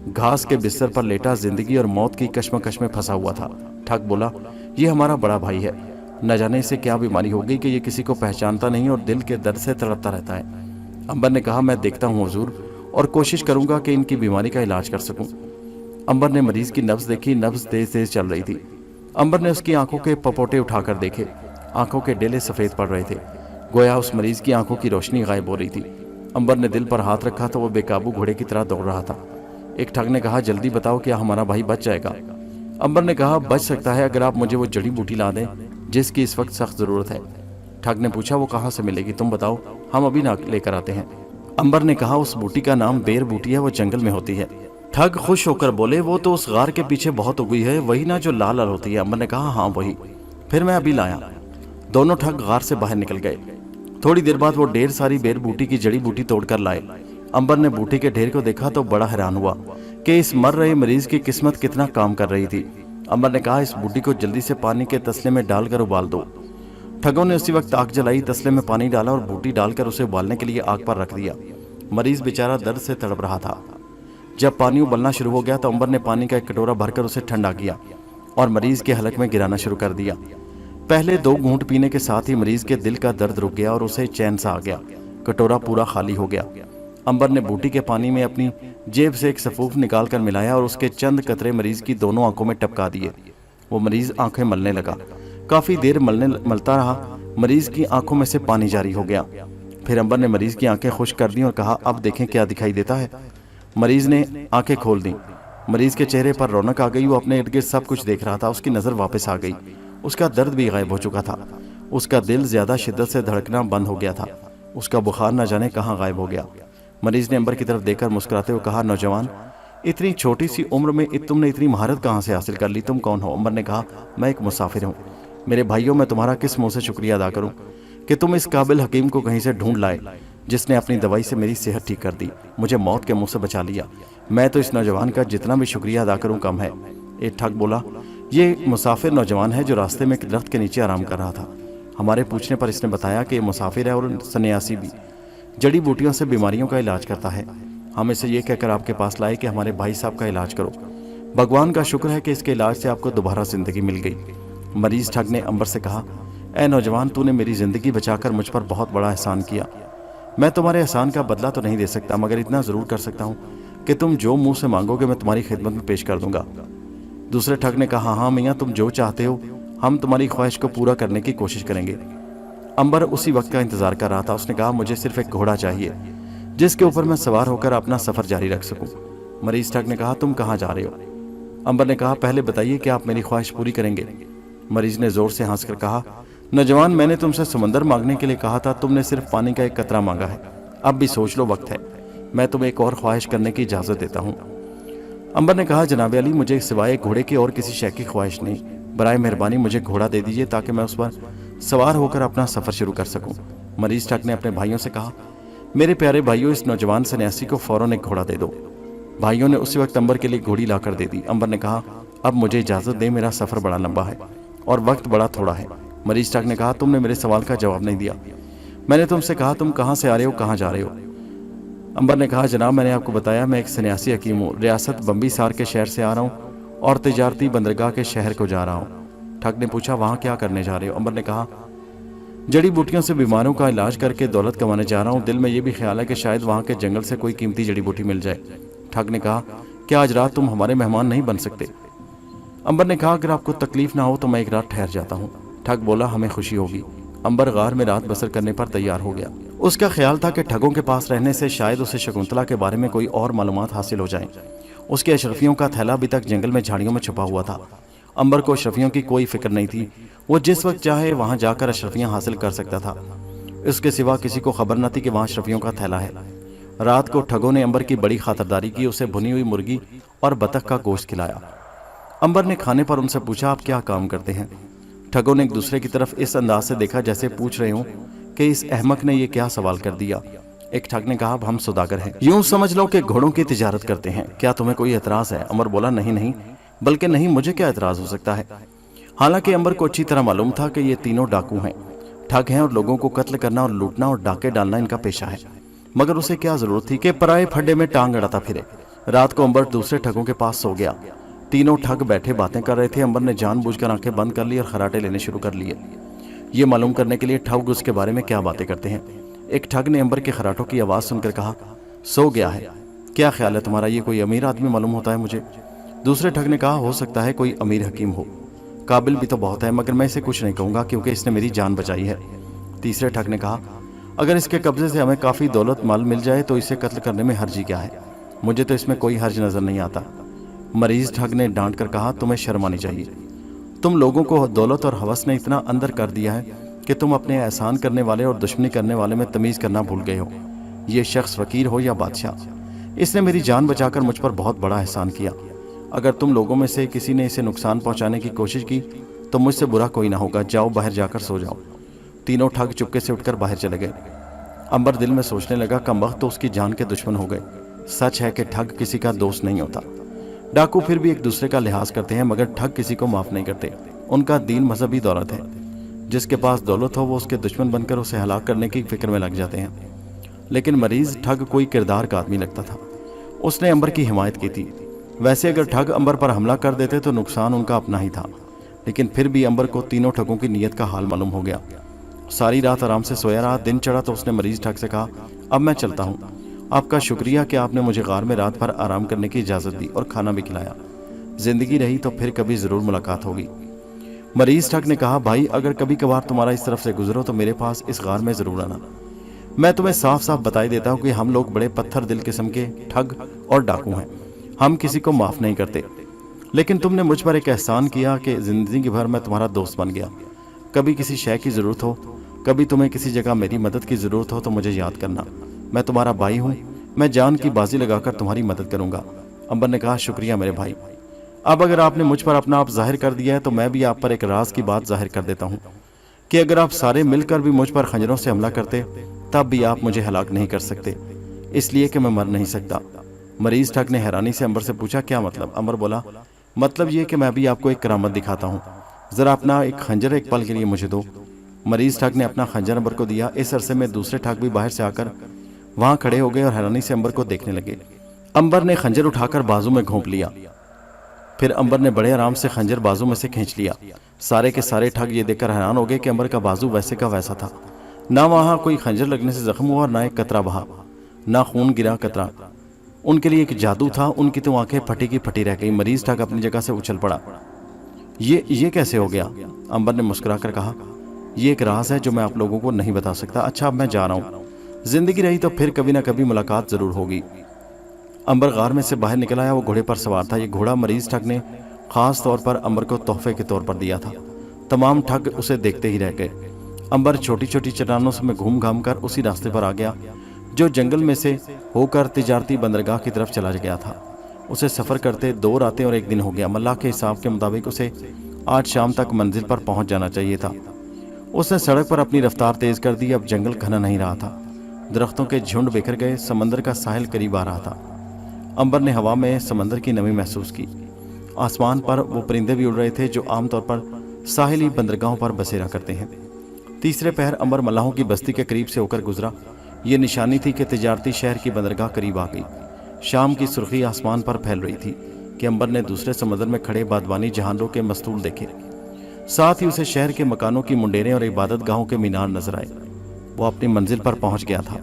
घास के बिस्तर पर लेटा जिंदगी और मौत की कश्मकश में फंसा हुआ था। ठग बोला, ये हमारा बड़ा भाई है, न जाने इसे क्या बीमारी हो गई कि ये किसी को पहचानता नहीं और दिल के दर्द से तड़पता रहता है। अंबर ने कहा, मैं देखता हूँ हुजूर और कोशिश करूंगा कि इनकी बीमारी का इलाज कर सकूं। अंबर ने मरीज की नब्ज देखी। नब्ज तेज तेज चल रही थी। अंबर ने उसकी आंखों के पपोटे उठाकर देखे। आंखों के डेले सफेद पड़ रहे थे, गोया उस मरीज की आंखों की रोशनी गायब हो रही थी। अंबर ने दिल पर हाथ रखा तो वो बेकाबू घोड़े की तरह दौड़ रहा था। एक ठग ने कहा, जल्दी बताओ क्या हमारा भाई बच जाएगा? अंबर ने कहा बच सकता है अगर आप मुझे वो जड़ी बूटी ला दें जिसकी इस वक्त सख्त जरूरत है। ठग ने पूछा वो कहाँ से मिलेगी, तुम बताओ, हम अभी ना लेकर आते हैं। अंबर ने कहा उस बूटी का नाम बेर बूटी है, वो जंगल में होती है। ठग खुश होकर बोले वो तो उस गार के पीछे बहुत उगी है, वही ना जो लाल लाल होती है। अंबर ने कहा हाँ वही, फिर मैं अभी लाया। दोनों ठग गार से बाहर निकल गए। थोड़ी देर बाद वो ढेर सारी बेर बूटी की जड़ी बूटी तोड़कर लाए। अंबर ने बूटी के ढेर को देखा तो बड़ा हैरान हुआ कि इस मर रहे मरीज की किस्मत कितना काम कर रही थी। अंबर ने कहा इस बूटी को जल्दी से पानी के तसले में डालकर उबाल दो। ठगों ने उसी वक्त आग जलाई, तसले में पानी डाला और बूटी डालकर उसे उबालने के लिए आग पर रख दिया। मरीज बेचारा दर्द से तड़प रहा था। जब पानी उबलना शुरू हो गया तो अंबर ने पानी का एक कटोरा भरकर उसे ठंडा किया और मरीज के हलक में गिराना शुरू कर दिया। पहले 2 घूंट पीने के साथ ही मरीज के दिल का दर्द रुक गया और उसे चैन सा आ गया। कटोरा पूरा खाली हो गया। अंबर ने बूटी के पानी में अपनी जेब से एक सफूफ निकालकर मिलाया और उसके चंद कतरे मरीज की दोनों आंखों में टपका दिए। वो मरीज आंखें मलने लगा। काफी देर मलता रहा। मरीज की आंखों में से पानी जारी हो गया। फिर अंबर ने मरीज की आंखें खुश कर दी और कहा अब देखें क्या दिखाई देता है। मरीज ने आंखें खोल दी। मरीज के चेहरे पर रौनक आ गई। वो अपने इर्द गिर्द सब कुछ देख रहा था। उसकी नजर वापस आ गई। उसका दर्द भी गायब हो चुका था। उसका दिल ज्यादा शिद्दत से धड़कना बंद हो गया था। उसका बुखार न जाने कहाँ गायब हो गया। मरीज ने अंबर की तरफ देखकर मुस्कुराते हुए कहा नौजवान, इतनी छोटी सी उम्र में तुमने इतनी महारत कहाँ से हासिल कर ली, तुम कौन हो? अंबर ने कहा मैं एक मुसाफिर हूँ। मेरे भाइयों, मैं तुम्हारा किस मुंह से शुक्रिया अदा करूं कि तुम इस काबिल हकीम को कहीं से ढूंढ लाए जिसने अपनी दवाई से मेरी सेहत ठीक कर दी, मुझे मौत के मुंह से बचा लिया। मैं तो इस नौजवान का जितना भी शुक्रिया अदा करूं कम है। एक ठग बोला ये मुसाफिर नौजवान है जो रास्ते में एक दरख्त के नीचे आराम कर रहा था। हमारे पूछने पर इसने बताया कि ये मुसाफिर है और सन्यासी भी, जड़ी बूटियों से बीमारियों का इलाज करता है। हम इसे ये कहकर आपके पास लाए कि हमारे भाई साहब का इलाज करो। भगवान का शुक्र है कि इसके इलाज से आपको दोबारा जिंदगी मिल गई। मरीज ठग ने अंबर से कहा ए नौजवान, तूने मेरी जिंदगी बचाकर मुझ पर बहुत बड़ा एहसान किया। मैं तुम्हारे एहसान का बदला तो नहीं दे सकता, मगर इतना जरूर कर सकता हूँ कि तुम जो मुंह से मांगोगे मैं तुम्हारी खिदमत में पेश कर दूंगा। दूसरे ठग ने कहा हाँ मियाँ, तुम जो चाहते हो हम तुम्हारी ख्वाहिश को पूरा करने की कोशिश करेंगे। अंबर उसी वक्त का इंतजार कर रहा था। उसने कहा मुझे सिर्फ एक घोड़ा चाहिए जिसके ऊपर मैं सवार होकर अपना सफर जारी रख सकूं। मरीज ठग ने कहा तुम कहाँ जा रहे हो? अंबर ने कहा पहले बताइए कि आप मेरी ख्वाहिश पूरी करेंगे। मरीज ने जोर से हंसकर कहा नौजवान, मैंने तुमसे समंदर मांगने के लिए कहा था, तुमने सिर्फ पानी का एक कतरा मांगा है। अब भी सोच लो, वक्त है। मैं तुम्हें एक और ख्वाहिश करने की इजाजत देता हूँ। अंबर ने कहा जनाब अली, मुझे सिवाय घोड़े की और किसी शय की ख्वाहिश नहीं। बराए मेहरबानी मुझे घोड़ा दे दीजिए ताकि मैं उस पर सवार होकर अपना सफर शुरू कर सकूं। मरीज ठग ने अपने भाइयों से कहा मेरे प्यारे भाइयों, इस नौजवान सन्यासी को फौरन एक घोड़ा दे दो। भाइयों ने उसी वक्त अंबर के लिए घोड़ी लाकर दे दी। अंबर ने कहा अब मुझे इजाजत दे, मेरा सफर बड़ा लंबा है और वक्त बड़ा थोड़ा है। मरीज ठग ने कहा तुमने मेरे सवाल का जवाब नहीं दिया। मैंने तुमसे कहा तुम कहाँ से आ रहे हो, कहाँ जा रहे हो? अंबर ने कहा जनाब, मैंने आपको बताया मैं एक सन्यासी हकीम हूँ। रियासत बम्बीसार के शहर से आ रहा हूँ और तिजारती बंदरगाह के शहर को जा रहा हूँ। ठग ने पूछा वहाँ क्या करने जा रहे हो? अंबर ने कहा जड़ी बूटियों से बीमारों का इलाज करके दौलत कमाने जा रहा हूँ। दिल में ये भी ख्याल है कि शायद वहाँ के जंगल से कोई कीमती जड़ी बूटी मिल जाए। ठग ने कहा क्या आज रात तुम हमारे मेहमान नहीं बन सकते? अंबर ने कहा अगर आपको तकलीफ ना हो तो मैं एक रात ठहर जाता हूँ। ठग बोला हमें खुशी होगी। अंबर गार में रात बसर करने पर तैयार हो गया। उसका ख्याल था कि ठगों के पास रहने से शायद उसे शकुंतला के बारे में कोई और मालूमात हासिल हो जाए। उसके अशरफियों का थैला अभी तक जंगल में झाड़ियों में छुपा हुआ था। अंबर को अशरफियों की कोई फिक्र नहीं थी। वो जिस वक्त चाहे वहां जाकर अशरफियां हासिल कर सकता था। इसके सिवा किसी को खबर न थी कि वहां अशरफियों का थैला है। रात को ठगों ने अंबर की बड़ी खातिरदारी की। उसे भुनी हुई मुर्गी और बतख का गोश्त खिलाया। अंबर ने खाने पर उनसे पूछा आप क्या काम करते हैं? ठगों ने एक दूसरे की तरफ इस अंदाज से देखा जैसे पूछ रहे हो कि इस अहमक ने ये क्या सवाल कर दिया। एक ठग ने कहा हम सौदागर हैं, यूं समझ लो कि घोड़ों की तिजारत करते हैं। क्या तुम्हें कोई एतराज है? अंबर बोला नहीं नहीं, बल्कि नहीं, मुझे क्या एतराज हो सकता है। हालांकि अंबर को अच्छी तरह मालूम था कि ये तीनों डाकू हैं, ठग हैं और लोगों को कत्ल करना और लूटना और डाके डालना इनका पेशा है। मगर उसे क्या जरूरत थी कि पराए फड्डे में टांग अड़ाता फिरे। रात को अंबर दूसरे ठगों के पास सो गया। तीनों ठग बैठे बातें कर रहे थे। अंबर ने जानबूझकर आंखें बंद कर ली और खराटे लेने शुरू कर लिए, ये मालूम करने के लिए ठग उसके बारे में क्या बातें करते हैं। एक ठग ने अंबर के खराटों की आवाज सुनकर कहा सो गया है, क्या ख्याल है तुम्हारा? ये कोई अमीर आदमी मालूम होता है मुझे। दूसरे ठग ने कहा हो सकता है कोई अमीर हकीम हो, काबिल भी तो बहुत है, मगर मैं इसे कुछ नहीं कहूंगा क्योंकि इसने मेरी जान बचाई है। तीसरे ठग ने कहा अगर इसके कब्जे से हमें काफी दौलत माल मिल जाए तो इसे कत्ल करने में हर्जी क्या है? मुझे तो इसमें कोई हर्ज नजर नहीं आता। मरीज ठग ने डांट कर कहा, तुम्हें शर्म आनी चाहिए। तुम लोगों को दौलत और हवस ने इतना अंदर कर दिया है कि तुम अपने एहसान करने वाले और दुश्मनी करने वाले में तमीज़ करना भूल गए हो। ये शख्स फकीर हो या बादशाह, इसने मेरी जान बचाकर मुझ पर बहुत बड़ा एहसान किया। अगर तुम लोगों में से किसी ने इसे नुकसान पहुंचाने की कोशिश की तो मुझसे बुरा कोई ना होगा। जाओ, बाहर जाकर सो जाओ। तीनों ठग चुपके से उठकर बाहर चले गए। अंबर दिल में सोचने लगा, कमबख्त तो उसकी जान के दुश्मन हो गए। सच है कि ठग किसी का दोस्त नहीं होता। डाकू फिर भी एक दूसरे का लिहाज करते हैं, मगर ठग किसी को माफ़ नहीं करते। उनका दीन मजहबी दौलत है। जिसके पास दौलत हो वो उसके दुश्मन बनकर उसे हलाक करने की फिक्र में लग जाते हैं। लेकिन मरीज ठग कोई किरदार का आदमी लगता था। उसने अंबर की हिमायत की थी। वैसे अगर ठग अंबर पर हमला कर देते तो नुकसान उनका अपना ही था, लेकिन फिर भी अंबर को तीनों ठगों की नीयत का हाल मालूम हो गया। सारी रात आराम से सोया रहा। दिन चढ़ा तो उसने मरीज ठग से कहा, अब मैं चलता हूँ। आपका शुक्रिया कि आपने मुझे गार में रात भर आराम करने की इजाज़त दी और खाना भी खिलाया। जिंदगी रही तो फिर कभी ज़रूर मुलाकात होगी। मरीज ठग ने कहा, भाई अगर कभी कभार तुम्हारा इस तरफ से गुजरो तो मेरे पास इस गार में ज़रूर आना। मैं तुम्हें साफ साफ बताई देता हूँ कि हम लोग बड़े पत्थर दिल किस्म के ठग और डाकू हैं। हम किसी को माफ़ नहीं करते। लेकिन तुमने मुझ पर एक एहसान किया कि ज़िंदगी भर मैं तुम्हारा दोस्त बन गया। कभी किसी शय की ज़रूरत हो, कभी तुम्हें किसी जगह मेरी मदद की ज़रूरत हो तो मुझे याद करना। मैं तुम्हारा भाई हूँ। मैं जान की बाजी लगाकर तुम्हारी मदद करूँगा। अंबर ने कहा, शुक्रिया मेरे भाई। अब अगर आपने मुझ पर अपना आप जाहिर कर दिया है तो मैं भी आप पर एक राज की बात जाहिर कर देता हूँ कि अगर आप सारे मिलकर भी मुझ पर खंजरों से हमला करते तब भी आप मुझे हलाक नहीं कर सकते, इसलिए कि मैं मर नहीं सकता। मरीज ठग ने हैरानी से अंबर से पूछा, क्या मतलब? अंबर बोला, मतलब ये कि मैं भी आपको एक करामत दिखाता हूँ। ज़रा अपना एक खंजर एक पल के लिए मुझे दो। मरीज ठग ने अपना खंजर अंबर को दिया। इस अरसे में दूसरे ठग भी बाहर से आकर वहाँ खड़े हो गए और हैरानी से अंबर को देखने लगे। अंबर ने खंजर उठाकर बाजू में घोंप लिया। फिर अंबर ने बड़े आराम से खंजर बाजू में से खींच लिया। सारे के सारे ठग ये देखकर हैरान हो गए कि अंबर का बाजू वैसे का वैसा था। ना वहाँ कोई खंजर लगने से जख्म हुआ और ना एक कतरा बहा, ना खून गिरा कतरा। उनके लिए एक जादू था। उनकी तो आंखें फटी की फटी रह गई। मरीज ठग अपनी जगह से उछल पड़ा। ये कैसे हो गया? अंबर ने मुस्कुराकर कहा, ये एक राज है जो मैं आप लोगों को नहीं बता सकता। अच्छा, अब मैं जा रहा हूँ। जिंदगी रही तो फिर कभी ना कभी मुलाकात जरूर होगी। अंबर गार में से बाहर निकल आया। वो घोड़े पर सवार था। ये घोड़ा मरीज ठग ने खास तौर पर अंबर को तोहफे के तौर पर दिया था। तमाम ठग उसे देखते ही रह गए। अंबर छोटी छोटी चट्टानों में घूम घाम कर उसी रास्ते पर आ गया जो जंगल में से होकर तिजारती बंदरगाह की तरफ चला गया था। उसे सफ़र करते 2 रातें और 1 दिन हो गया। मल्लाह के हिसाब के मुताबिक उसे आज शाम तक मंजिल पर पहुंच जाना चाहिए था। उसने सड़क पर अपनी रफ्तार तेज कर दी। अब जंगल घना नहीं रहा था। दरख्तों के झुंड बिखर गए। समंदर का साहिल करीब आ रहा था। अंबर ने हवा में समंदर की नमी महसूस की। आसमान पर वो परिंदे भी उड़ रहे थे जो आमतौर पर साहिली बंदरगाहों पर बसेरा करते हैं। तीसरे पहर अंबर मल्लाहों की बस्ती के करीब से होकर गुजरा। ये निशानी थी कि तिजारती शहर की बंदरगाह करीब आ गई। शाम की सुर्खी आसमान पर फैल रही थी कि अंबर ने दूसरे समंदर में खड़े बादवानी जहानों के मस्तूल देखे। साथ ही उसे शहर के मकानों की मुंडेरें और इबादत गाहों के मीनार नजर आए। वो अपनी मंजिल पर पहुंच गया था।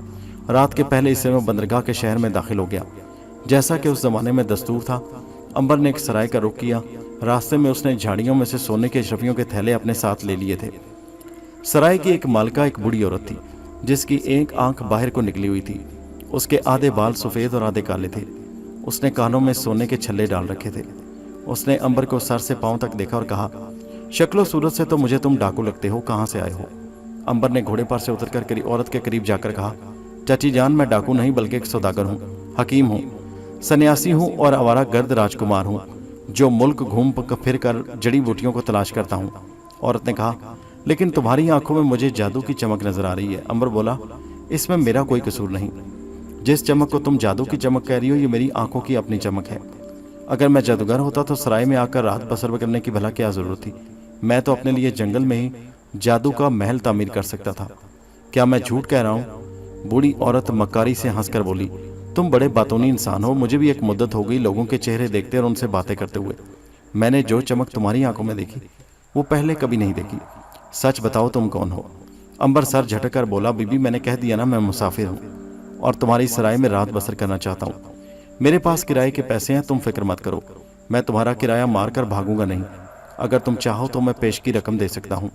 रात के पहले हिस्से में बंदरगाह के शहर में दाखिल हो गया। जैसा कि उस जमाने में दस्तूर था, अंबर ने एक सराय का रुख किया। रास्ते में उसने झाड़ियों में से सोने के अशरफियों के थैले अपने साथ ले लिए थे। सराय की एक मालिका एक बूढ़ी औरत थी जिसकी एक आंख बाहर को निकली हुई थी। उसके आधे बाल सफ़ेद और आधे काले थे। उसने कानों में सोने के छल्ले डाल रखे थे। उसने अंबर को सर से पांव तक देखा और कहा, शक्लो सूरत से तो मुझे तुम डाकू लगते हो, कहाँ से आए हो? अंबर ने घोड़े पर से उतरकर औरत के करीब जाकर कहा, चाची जान, मैं डाकू नहीं बल्कि एक सौदागर हूँ, हकीम हूँ, सन्यासी हूँ और आवारा गर्द राजकुमार हूँ जो मुल्क घूम फिर कर जड़ी बूटियों को तलाश करता हूँ। औरत ने कहा, लेकिन तुम्हारी आंखों में मुझे जादू की चमक नजर आ रही है। अंबर बोला, इसमें मेरा कोई कसूर नहीं। जिस चमक को तुम जादू की चमक कह रही हो ये मेरी आंखों की अपनी चमक है। अगर मैं जादूगर होता तो सराय में आकर रात बसर करने की भला क्या जरूरत थी? मैं तो अपने लिए जंगल में ही जादू का महल तामीर कर सकता था। क्या मैं झूठ कह रहा हूँ? बूढ़ी औरत मक्कारी से हंसकर बोली, तुम बड़े बातूनी इंसान हो। मुझे भी एक मुद्दत हो गई लोगों के चेहरे देखते और उनसे बातें करते हुए। मैंने जो चमक तुम्हारी आंखों में देखी वो पहले कभी नहीं देखी। सच बताओ तुम कौन हो? अंबर सर झटक कर बोला, बीबी मैंने कह दिया ना, मैं मुसाफिर हूँ और तुम्हारी सराय में रात बसर करना चाहता हूँ। मेरे पास किराए के पैसे हैं, तुम फिक्र मत करो। मैं तुम्हारा किराया मार कर भागूंगा नहीं। अगर तुम चाहो तो मैं पेश की रकम दे सकता हूँ।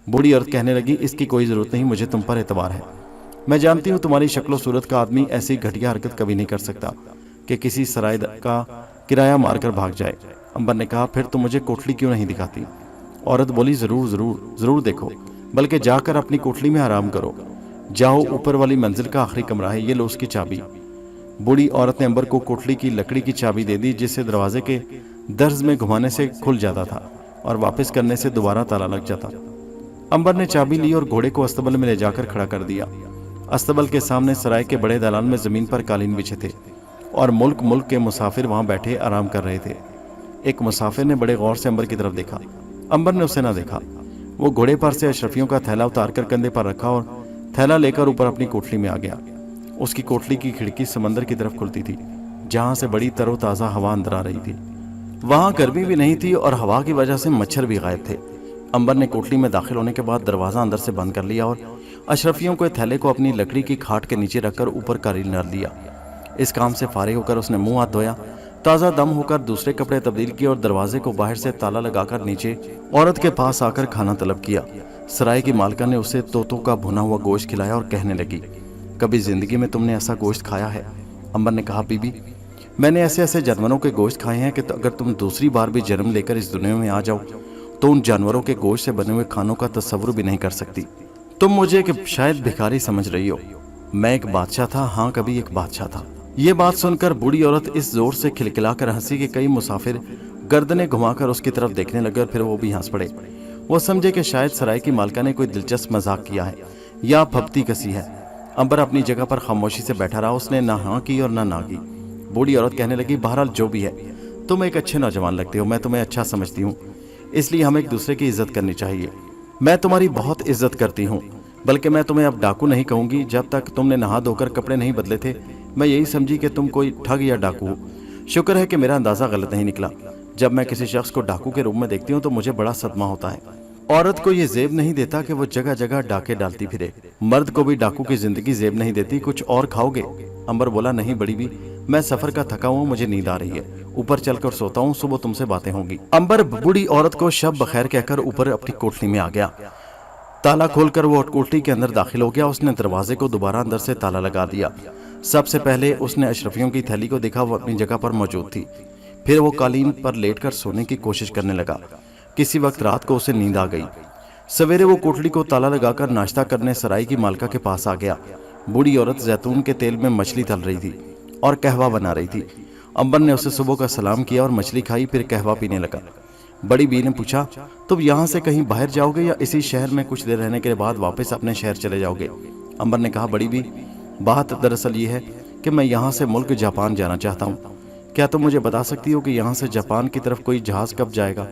बूढ़ी औरत कहने लगी, इसकी कोई ज़रूरत नहीं, मुझे तुम पर एतबार है। मैं जानती हूँ तुम्हारी शक्लो सूरत का आदमी ऐसी घटिया हरकत कभी नहीं कर सकता कि किसी सराय का किराया मारकर भाग जाए। अंबर ने कहा, फिर तुम मुझे कोठली क्यों नहीं दिखाती? औरत बोली, जरूर जरूर जरूर देखो, बल्कि जाकर अपनी कोठली में आराम करो। जाओ, ऊपर वाली मंजिल का आखिरी कमरा है, ये लो उसकी चाबी। बूढ़ी औरत ने अंबर को कोठली की लकड़ी की चाबी दे दी, जिससे दरवाजे के दर्ज में घुमाने से खुल जाता था और वापस करने से दोबारा ताला लग जाता। अंबर ने चाबी ली और घोड़े को अस्तबल में ले जाकर खड़ा कर दिया। अस्तबल के सामने सराय के बड़े दालान में जमीन पर कालीन बिछे थे और मुल्क मुल्क के मुसाफिर वहां बैठे आराम कर रहे थे। एक मुसाफिर ने बड़े गौर से अंबर की तरफ देखा। अंबर ने उसे ना देखा। वो घोड़े पर से अशरफियों का थैला उतार कर कंधे पर रखा और थैला लेकर ऊपर अपनी कोठली में आ गया। उसकी कोठली की खिड़की समंदर की तरफ खुलती थी, जहां से बड़ी तरोताज़ा हवा अंदर आ रही थी। वहां गर्मी भी नहीं थी और हवा की वजह से मच्छर भी गायब थे। अंबर ने कोठली में दाखिल होने के बाद दरवाज़ा अंदर से बंद कर लिया और अशरफियों के थैले को अपनी लकड़ी की खाट के नीचे रखकर ऊपर कालीन डाल दिया। इस काम से फारिग होकर उसने मुंह हाथ धोया, ताज़ा दम होकर दूसरे कपड़े तब्दील किए और दरवाजे को बाहर से ताला लगाकर नीचे औरत के पास आकर खाना तलब किया। सराय की मालका ने उसे तोतों का भुना हुआ गोश्त खिलाया और कहने लगी, कभी जिंदगी में तुमने ऐसा गोश्त खाया है? अंबर ने कहा, बीबी, मैंने ऐसे ऐसे जानवरों के गोश्त खाए हैं कि अगर तुम दूसरी बार भी जन्म लेकर इस दुनिया में आ जाओ तो उन जानवरों के गोश्त से बने हुए खानों का तस्वुर भी नहीं कर सकती। तुम मुझे कि शायद भिखारी समझ रही हो। मैं एक बादशाह था, हाँ कभी एक बादशाह था। ये बात सुनकर बूढ़ी औरत इस जोर से खिलखिलाकर हंसी कि कई मुसाफिर गर्दनें घुमाकर उसकी तरफ देखने लगे और फिर वो भी हंस पड़े। वो समझे कि शायद सराय की मालका ने कोई दिलचस्प मजाक किया है या फब्ती कसी है। अंबर अपनी जगह पर खामोशी से बैठा रहा। उसने ना हाँ की और ना की। बूढ़ी औरत कहने लगी, बहरहाल जो भी है, तुम एक अच्छे नौजवान लगते हो, मैं तुम्हें अच्छा समझती हूँ, इसलिए हमें एक दूसरे की इज्जत करनी चाहिए। मैं तुम्हारी बहुत इज्जत करती हूँ, बल्कि मैं तुम्हें अब डाकू नहीं कहूँगी। जब तक तुमने नहा धोकर कपड़े नहीं बदले थे मैं यही समझी कि तुम कोई ठग या डाकू हो। शुक्र है कि मेरा अंदाज़ा गलत नहीं निकला। जब मैं किसी शख्स को डाकू के रूप में देखती हूँ तो मुझे बड़ा सदमा होता है। औरत को ये जेब नहीं देता कि वो जगह जगह डाके डालती फिरे। मर्द को भी डाकू की जिंदगी जेब नहीं देती। कुछ और खाओगे? अंबर बोला, नहीं बड़ी भी, मैं सफर का थका हूँ, मुझे नींद आ रही है, ऊपर चलकर सोता हूँ, सुबह तुमसे बातें होंगी। अंबर बूढ़ी औरत को शब बखैर कहकर ऊपर अपनी कोठली में आ गया। ताला खोलकर वो कोठली के अंदर दाखिल हो गया। उसने दरवाजे को दोबारा अंदर से ताला लगा दिया। सबसे पहले उसने अशरफियों की थैली को देखा, वो अपनी जगह पर मौजूद थी। फिर वो कालीन पर लेटकर सोने की कोशिश करने लगा। किसी वक्त रात को उसे नींद आ गई। सवेरे वो कोठली को ताला लगाकर नाश्ता करने सराय की मालका के पास आ गया। बूढ़ी औरत जैतून के तेल में मछली तल रही थी और कहवा बना रही थी। अंबर ने उसे सुबह का सलाम किया और मछली खाई, फिर कहवा पीने लगा। बड़ी बी ने पूछा, तुम यहाँ से कहीं बाहर जाओगे या इसी शहर में कुछ देर रहने के बाद वापस अपने शहर चले जाओगे? अंबर ने कहा, बड़ी बी, बात दरअसल ये है कि मैं यहाँ से मुल्क जापान जाना चाहता हूँ। क्या तुम मुझे बता सकती हो कि यहाँ से जापान की तरफ कोई जहाज़ कब जाएगा?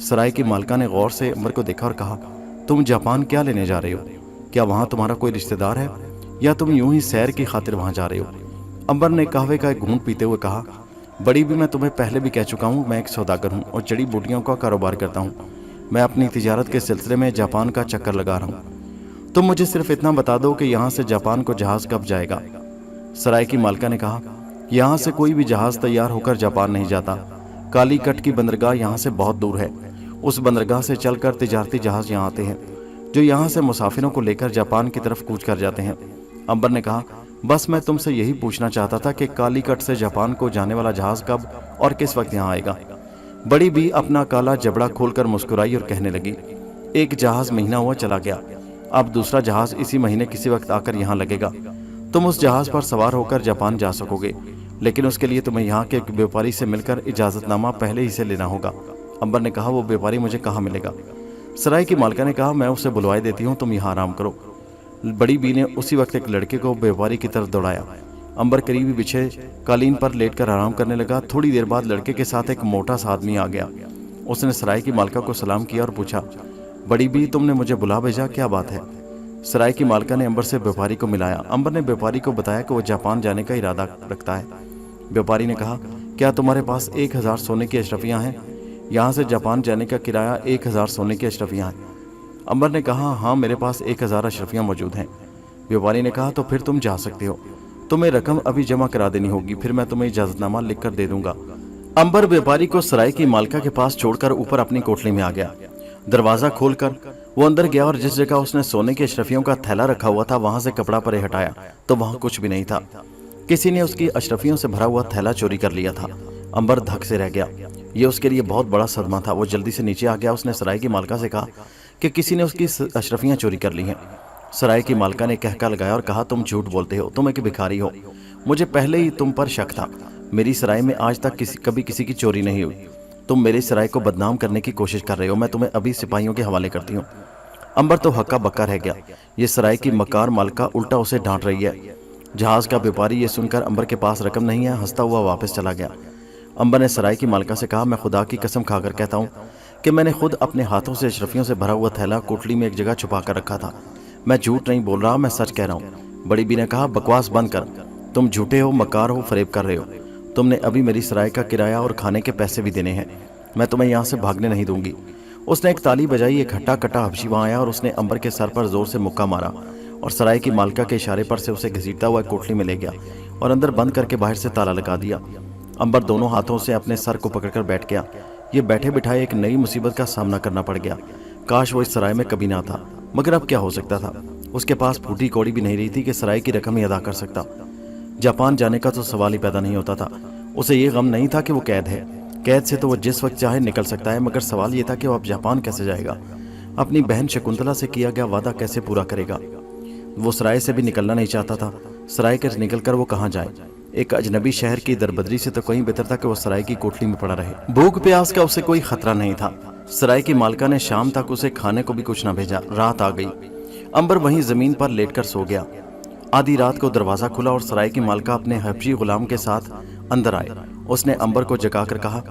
सराय की मालका ने गौर से अंबर को देखा और कहा, तुम जापान क्या लेने जा रहे हो? क्या वहाँ तुम्हारा कोई रिश्तेदार है या तुम यूं ही सैर की खातिर वहाँ जा रहे हो? अंबर ने कहवे का एक घूंट पीते हुए कहा, बड़ी भी, मैं तुम्हें पहले भी कह चुका हूँ, मैं एक सौदागर हूँ और जड़ी बूटियों का कारोबार करता हूँ। मैं अपनी तिजारत के सिलसिले में जापान का चक्कर लगा रहा हूँ। तुम मुझे सिर्फ इतना बता दो कि यहाँ से जापान को जहाज़ कब जाएगा? सराय की मालका ने कहा, यहाँ से कोई भी जहाज़ तैयार होकर जापान नहीं जाता। काली कट की बंदरगाह यहाँ से बहुत दूर है। उस बंदरगाह से चलकर तिजारती जहाज़ यहाँ आते हैं जो यहाँ से मुसाफिरों को लेकर जापान की तरफ कूच कर जाते हैं। अंबर ने कहा, बस मैं तुमसे यही पूछना चाहता था कि काली कट से जापान को जाने वाला जहाज़ कब और किस वक्त यहाँ आएगा? बड़ी बी अपना काला जबड़ा खोलकर मुस्कुराई और कहने लगी, एक जहाज़ महीना हुआ चला गया, अब दूसरा जहाज़ इसी महीने किसी वक्त आकर यहाँ लगेगा। तुम उस जहाज़ पर सवार होकर जापान जा सकोगे, लेकिन उसके लिए तुम्हें यहाँ के एक व्यापारी से मिलकर इजाज़तनामा पहले ही से लेना होगा। अंबर ने कहा, वो व्यापारी मुझे कहाँ मिलेगा? सराय की मालका ने कहा, मैं उसे बुलवाए देती हूँ, तुम यहाँ आराम करो। बड़ी बी ने उसी वक्त एक लड़के को व्यापारी की तरफ दौड़ाया। अंबर करीबी बिछे कालीन पर लेटकर आराम करने लगा। थोड़ी देर बाद लड़के के साथ एक मोटा सा आदमी आ गया। उसने सराय की मालका को सलाम किया और पूछा, बड़ी बी, तुमने मुझे बुला भेजा, क्या बात है? सराय की मालका ने अंबर से व्यापारी को मिलाया। अंबर ने व्यापारी को बताया कि वो जापान जाने का इरादा रखता है। व्यापारी ने कहा, क्या तुम्हारे पास 1000 सोने की अशरफियाँ हैं? यहाँ से जापान जाने का किराया 1000 सोने की अशरफियाँ हैं। अंबर ने कहा, हाँ मेरे पास 1000 अशरफियाँ मौजूद हैं। व्यापारी ने कहा, तो फिर तुम जा सकते हो, तुम्हें रकम अभी जमा करा देनी होगी, फिर मैं तुम्हें इजाजतनामा लिख कर दे दूंगा। अंबर व्यापारी को सराय की मालका के पास छोड़कर ऊपर अपनी कोठली में आ गया। दरवाजा खोलकर वो अंदर गया और जिस जगह उसने सोने के अशरफियों का थैला रखा हुआ था वहां से कपड़ा परे हटाया तो वहां कुछ भी नहीं था। किसी ने उसकी अशरफियों से भरा हुआ थैला चोरी कर लिया था। अंबर धक से रह गया। ये उसके लिए बहुत बड़ा सदमा था। वो जल्दी से नीचे आ गया। उसने सराय की मालका से कहा कि किसी ने उसकी अशरफियाँ चोरी कर ली हैं। सराय की मालका ने कहका लगाया और कहा, तुम झूठ बोलते हो, तुम एक भिखारी हो। मुझे पहले ही तुम पर शक था। मेरी सराय में आज तक कभी किसी की चोरी नहीं हुई। तुम मेरी सराय को बदनाम करने की कोशिश कर रहे हो। मैं तुम्हें अभी सिपाहियों के हवाले करती हूँ। अंबर तो हक्का बक्का रह गया। ये सराय की मकार मालका उल्टा उसे डांट रही है। जहाज का व्यापारी ये सुनकर अंबर के पास रकम नहीं है, हंसता हुआ वापस चला गया। अंबर ने सराय की मालका से कहा, मैं खुदा की कसम खाकर कहता हूँ कि मैंने खुद अपने हाथों से अशरफियों से भरा हुआ थैला कोठली में एक जगह छुपा कर रखा था। मैं झूठ नहीं बोल रहा, मैं सच कह रहा हूँ। बड़ी बी ने कहा, बकवास बंद कर। तुम झूठे हो, मकार हो, फरेब कर रहे हो। तुमने अभी मेरी सराय का किराया और खाने के पैसे भी देने हैं। मैं तुम्हें यहाँ से भागने नहीं दूंगी। उसने एक ताली बजाई। एक हट्टा कट्टा हबशी वहाँ आया और उसने अंबर के सर पर जोर से मुक्का मारा और सराय की मालका के इशारे पर से उसे घसीटता हुआ कोठली में ले गया और अंदर बंद करके बाहर से ताला लगा दिया। अंबर दोनों हाथों से अपने सर को पकड़कर बैठ गया। ये बैठे बिठाए एक नई मुसीबत का सामना करना पड़ गया। काश वो इस सराय में कभी ना था, मगर अब क्या हो सकता था। उसके पास फूटी कौड़ी भी नहीं रही थी कि सराय की रकम ही अदा कर सकता। जापान जाने का तो सवाल ही पैदा नहीं होता था। उसे ये गम नहीं था कि वो कैद है। कैद से तो वो जिस वक्त चाहे निकल सकता है, मगर सवाल ये था कि वो अब जापान कैसे जाएगा, अपनी बहन शकुंतला से किया गया वादा कैसे पूरा करेगा। वो सराय से भी निकलना नहीं चाहता था। सराय के निकलकर वो कहाँ जाए। एक अजनबी शहर की दरबदरी से तो कहीं बेहतर था कि वो सराय की कोठली में पड़ा रहे। भूख प्यास का उसे कोई खतरा नहीं था। सराय की मालका ने शाम तक उसे खाने को भी कुछ न भेजा। रात आ गई। अंबर वहीं जमीन पर लेटकर सो गया। आधी रात को दरवाजा खुला और सराय की मालका अपने हबशी गुलाम के साथ अंदर आए। उसने अंबर को जगाकर कहा,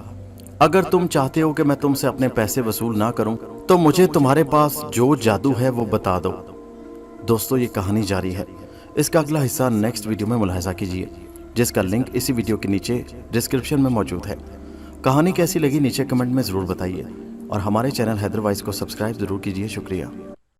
अगर तुम चाहते हो कि मैं तुमसे अपने पैसे वसूल ना करूं तो मुझे तुम्हारे पास जो जादू है वो बता दो। दोस्तों, ये कहानी जारी है। इसका अगला हिस्सा नेक्स्ट वीडियो में मुलाहिजा कीजिए, जिसका लिंक इसी वीडियो के नीचे डिस्क्रिप्शन में मौजूद है। कहानी कैसी लगी नीचे कमेंट में ज़रूर बताइए और हमारे चैनल हैदर वॉइस को सब्सक्राइब ज़रूर कीजिए। शुक्रिया।